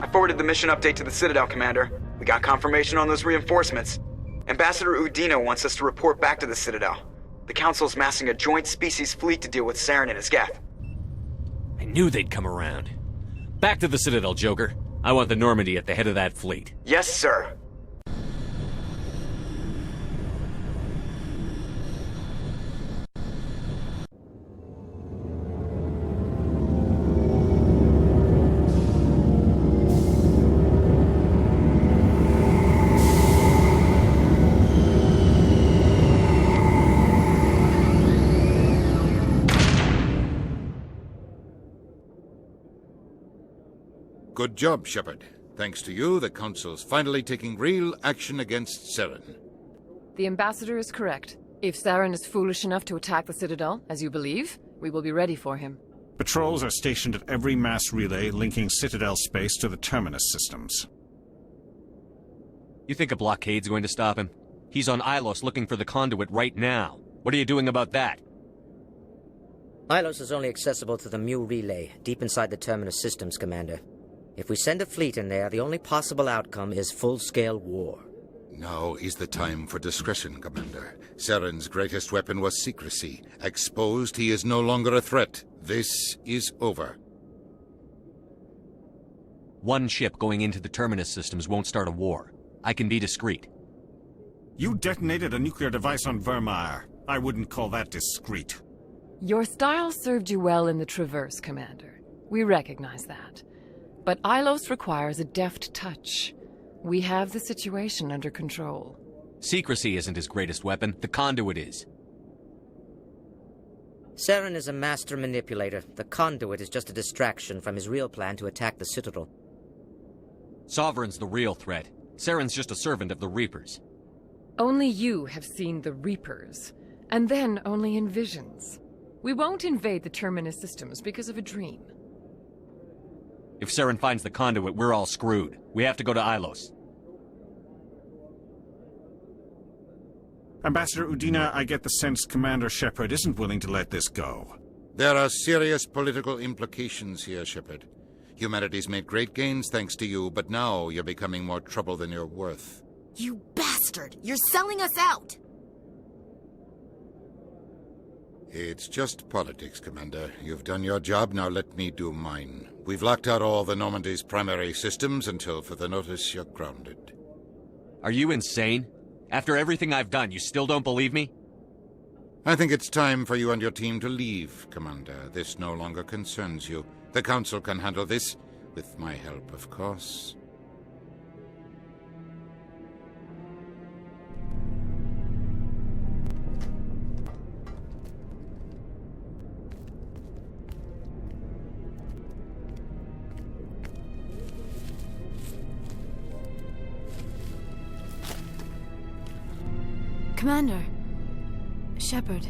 I forwarded the mission update to the Citadel, Commander. We got confirmation on those reinforcements. Ambassador Udino wants us to report back to the Citadel. The Council's massing a joint species fleet to deal with Saren and his Geth. I knew they'd come around. Back to the Citadel, Joker. I want the Normandy at the head of that fleet. Yes, sir. Good job, Shepard. Thanks to you, the Council's finally taking real action against Saren. The Ambassador is correct. If Saren is foolish enough to attack the Citadel, as you believe, we will be ready for him. Patrols are stationed at every mass relay linking Citadel space to the Terminus systems. You think a blockade's going to stop him? He's on Ilos looking for the conduit right now. What are you doing about that? Ilos is only accessible to the Mu relay, deep inside the Terminus systems, Commander. If we send a fleet in there, the only possible outcome is full-scale war. Now is the time for discretion, Commander. Saren's greatest weapon was secrecy. Exposed, he is no longer a threat. This is over. One ship going into the Terminus systems won't start a war. I can be discreet. You detonated a nuclear device on Virmire. I wouldn't call that discreet. Your style served you well in the Traverse, Commander. We recognize that. But Ilos requires a deft touch. We have the situation under control. Secrecy isn't his greatest weapon. The conduit is. Saren is a master manipulator. The conduit is just a distraction from his real plan to attack the Citadel. Sovereign's the real threat. Saren's just a servant of the Reapers. Only you have seen the Reapers, and then only in visions. We won't invade the Terminus systems because of a dream. If Saren finds the conduit, we're all screwed. We have to go to Ilos. Ambassador Udina, I get the sense Commander Shepard isn't willing to let this go. There are serious political implications here, Shepard. Humanity's made great gains thanks to you, but now you're becoming more trouble than you're worth. You bastard! You're selling us out! It's just politics, Commander. You've done your job, now let me do mine. We've locked out all the Normandy's primary systems until further notice you're grounded. Are you insane? After everything I've done, you still don't believe me? I think it's time for you and your team to leave, Commander. This no longer concerns you. The Council can handle this, with my help, of course. Commander. Shepard,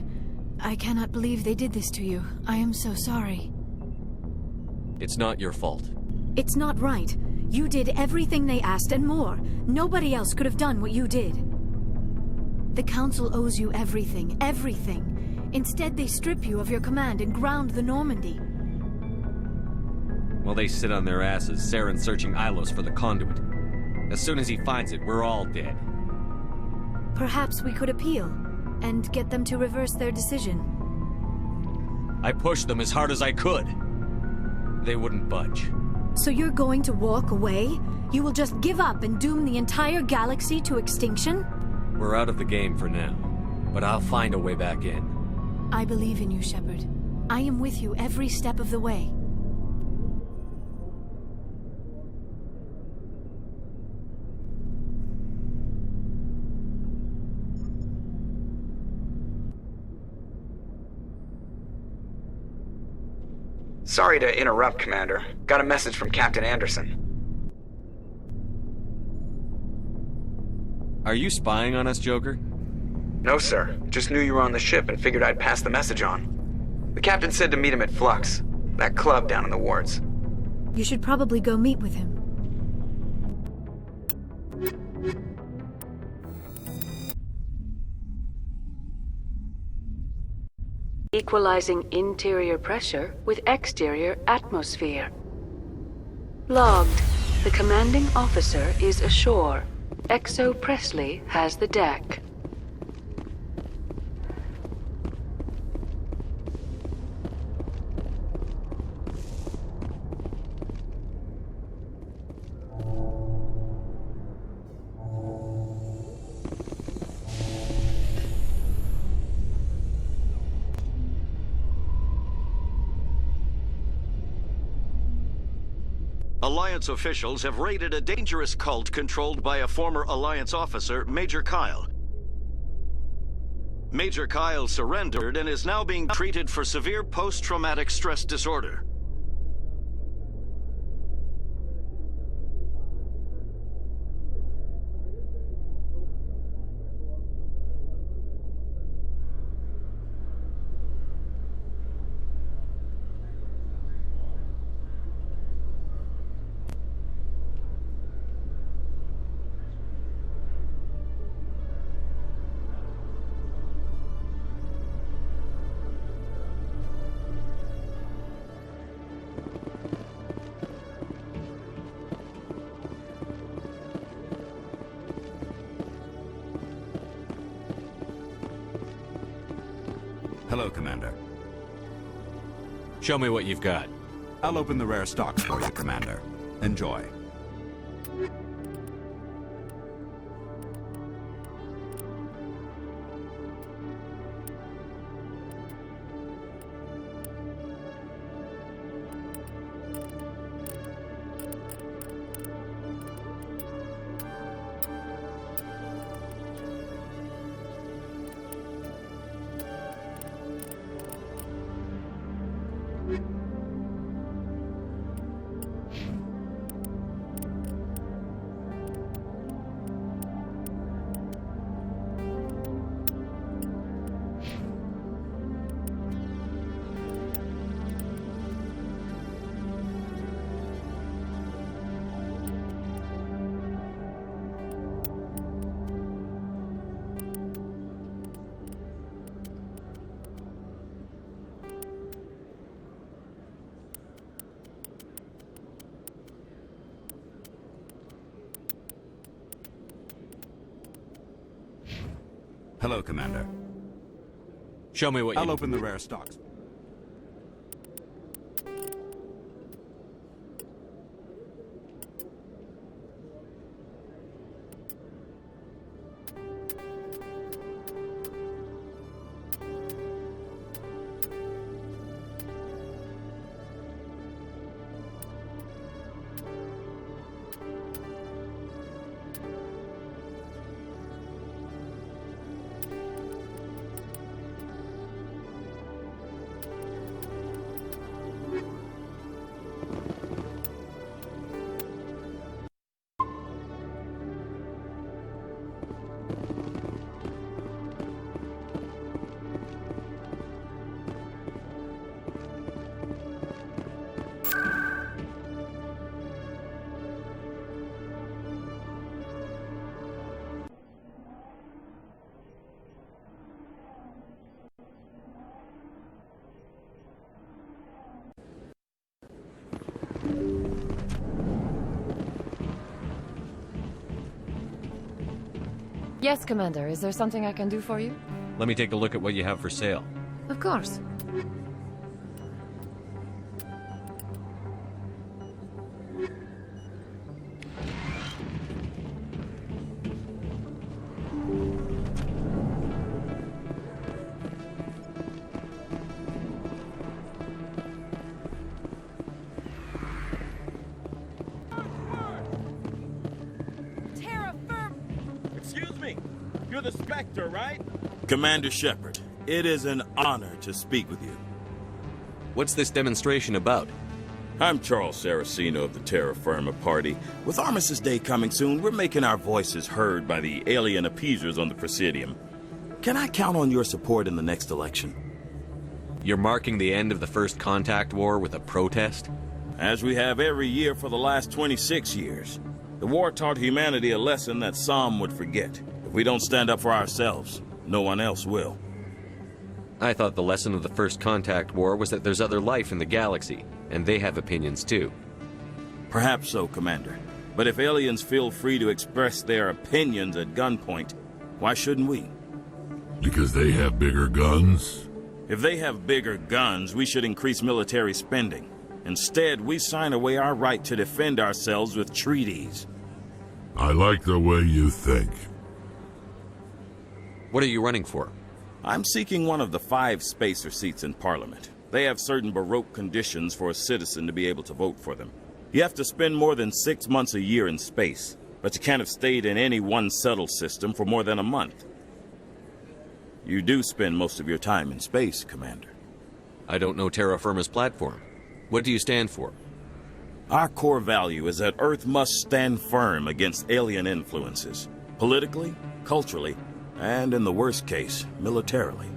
I cannot believe they did this to you. I am so sorry. It's not your fault. It's not right. You did everything they asked and more. Nobody else could have done what you did. The Council owes you everything, everything. Instead, they strip you of your command and ground the Normandy. While they sit on their asses, Saren's searching Ilos for the conduit. As soon as he finds it, we're all dead. Perhaps we could appeal, and get them to reverse their decision. I pushed them as hard as I could. They wouldn't budge. So you're going to walk away? You will just give up and doom the entire galaxy to extinction? We're out of the game for now, but I'll find a way back in. I believe in you, Shepard. I am with you every step of the way. Sorry to interrupt, Commander. Got a message from Captain Anderson. Are you spying on us, Joker? No, sir. Just knew you were on the ship and figured I'd pass the message on. The captain said to meet him at Flux, that club down in the wards. You should probably go meet with him. Equalizing interior pressure with exterior atmosphere. Logged. The commanding officer is ashore. Exo Presley has the deck. Alliance officials have raided a dangerous cult controlled by a former Alliance officer, Major Kyle. Major Kyle surrendered and is now being treated for severe post-traumatic stress disorder. Hello, Commander. Show me what you've got. I'll open the rare stocks for you, Commander. Enjoy. Hello, Commander. Show me what you... I'll open the rare stocks. Yes, Commander. Is there something I can do for you? Let me take a look at what you have for sale. Of course. You're the Spectre, right? Commander Shepard, it is an honor to speak with you. What's this demonstration about? I'm Charles Saraceno of the Terra Firma Party. With Armistice Day coming soon, we're making our voices heard by the alien appeasers on the Presidium. Can I count on your support in the next election? You're marking the end of the First Contact War with a protest? As we have every year for the last 26 years. The war taught humanity a lesson that some would forget. If we don't stand up for ourselves, no one else will. I thought the lesson of the First Contact War was that there's other life in the galaxy, and they have opinions too. Perhaps so, Commander. But if aliens feel free to express their opinions at gunpoint, why shouldn't we? Because they have bigger guns? If they have bigger guns, we should increase military spending. Instead, we sign away our right to defend ourselves with treaties. I like the way you think. What are you running for? I'm seeking one of the 5 spacer seats in Parliament. They have certain Baroque conditions for a citizen to be able to vote for them. You have to spend more than 6 months a year in space, but you can't have stayed in any one settled system for more than a month. You do spend most of your time in space, Commander. I don't know Terra Firma's platform. What do you stand for? Our core value is that Earth must stand firm against alien influences, politically, culturally, and in the worst case, militarily.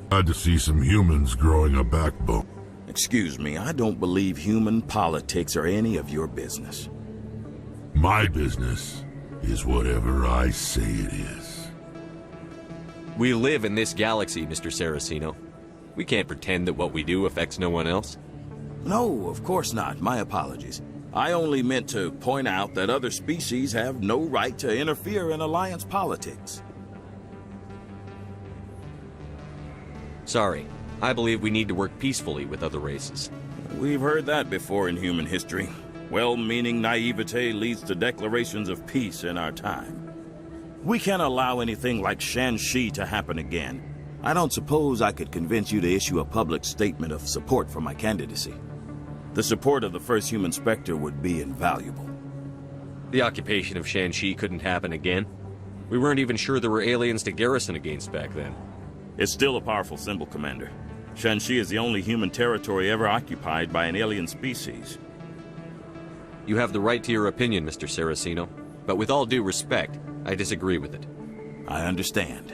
Glad to see some humans growing a backbone. Excuse me, I don't believe human politics are any of your business. My business is whatever I say it is. We live in this galaxy, Mr. Saraceno. We can't pretend that what we do affects no one else. No, of course not. My apologies. I only meant to point out that other species have no right to interfere in alliance politics. Sorry. I believe we need to work peacefully with other races. We've heard that before in human history. Well-meaning naivete leads to declarations of peace in our time. We can't allow anything like Shanxi to happen again. I don't suppose I could convince you to issue a public statement of support for my candidacy. The support of the first human Spectre would be invaluable. The occupation of Shanxi couldn't happen again. We weren't even sure there were aliens to garrison against back then. It's still a powerful symbol, Commander. Shanxi is the only human territory ever occupied by an alien species. You have the right to your opinion, Mr. Saraceno, but with all due respect, I disagree with it. I understand.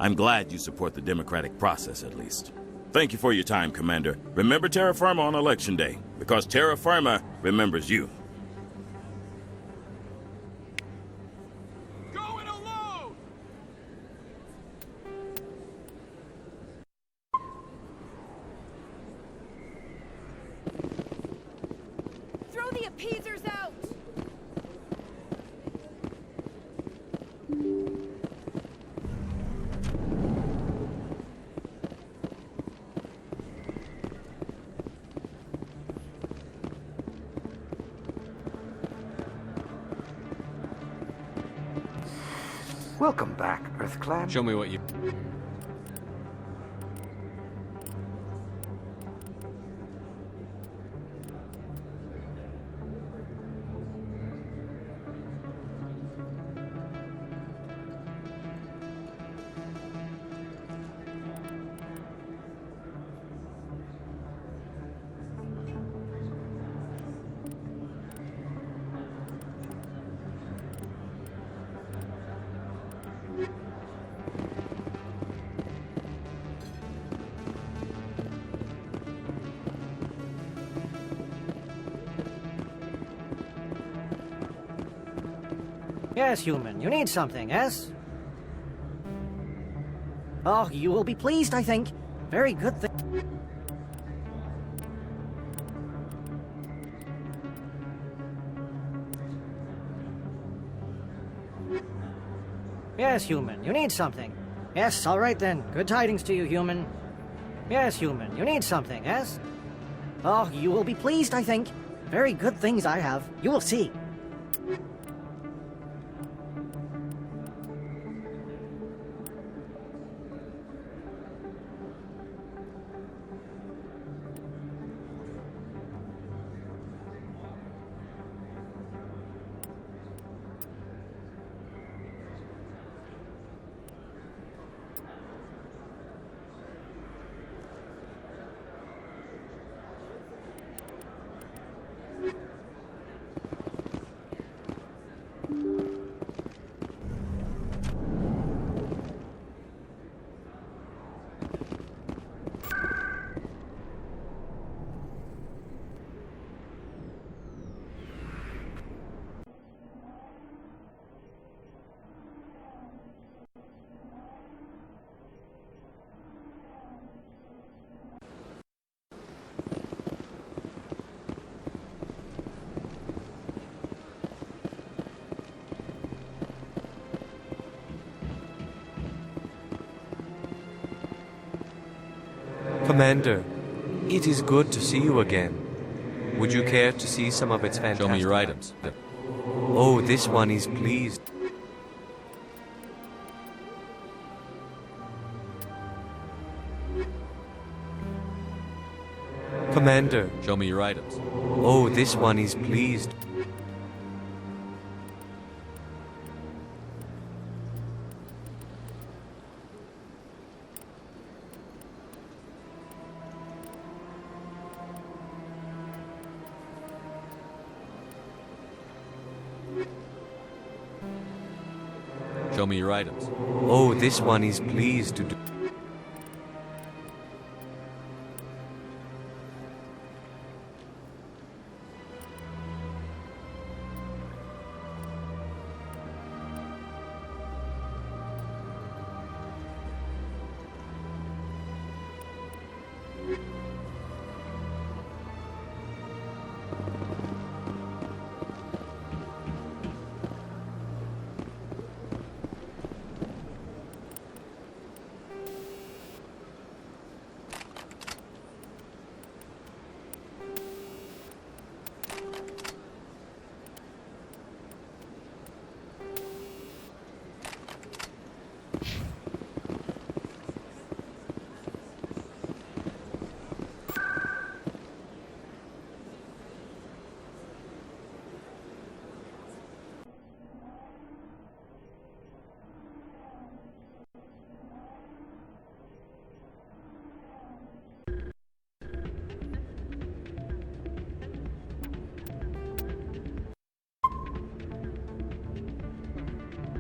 I'm glad you support the democratic process, at least. Thank you for your time, Commander. Remember Terra Firma on Election Day, because Terra Firma remembers you. Going alone! Throw the appeasers out! Welcome back, Earthclad. Show me what you... Yes, human. You need something, yes? Oh, you will be pleased, I think. Very good thing. Yes, human. You need something. Yes, all right then. Good tidings to you, human. Yes, human. You need something, yes? Oh, you will be pleased, I think. Very good things I have. You will see. Commander, it is good to see you again. Would you care to see some of its fantastic... Show me your items. Oh, this one is pleased. Commander. Show me your items. Oh, this one is pleased. Show me your items. Oh, this one is pleased to do...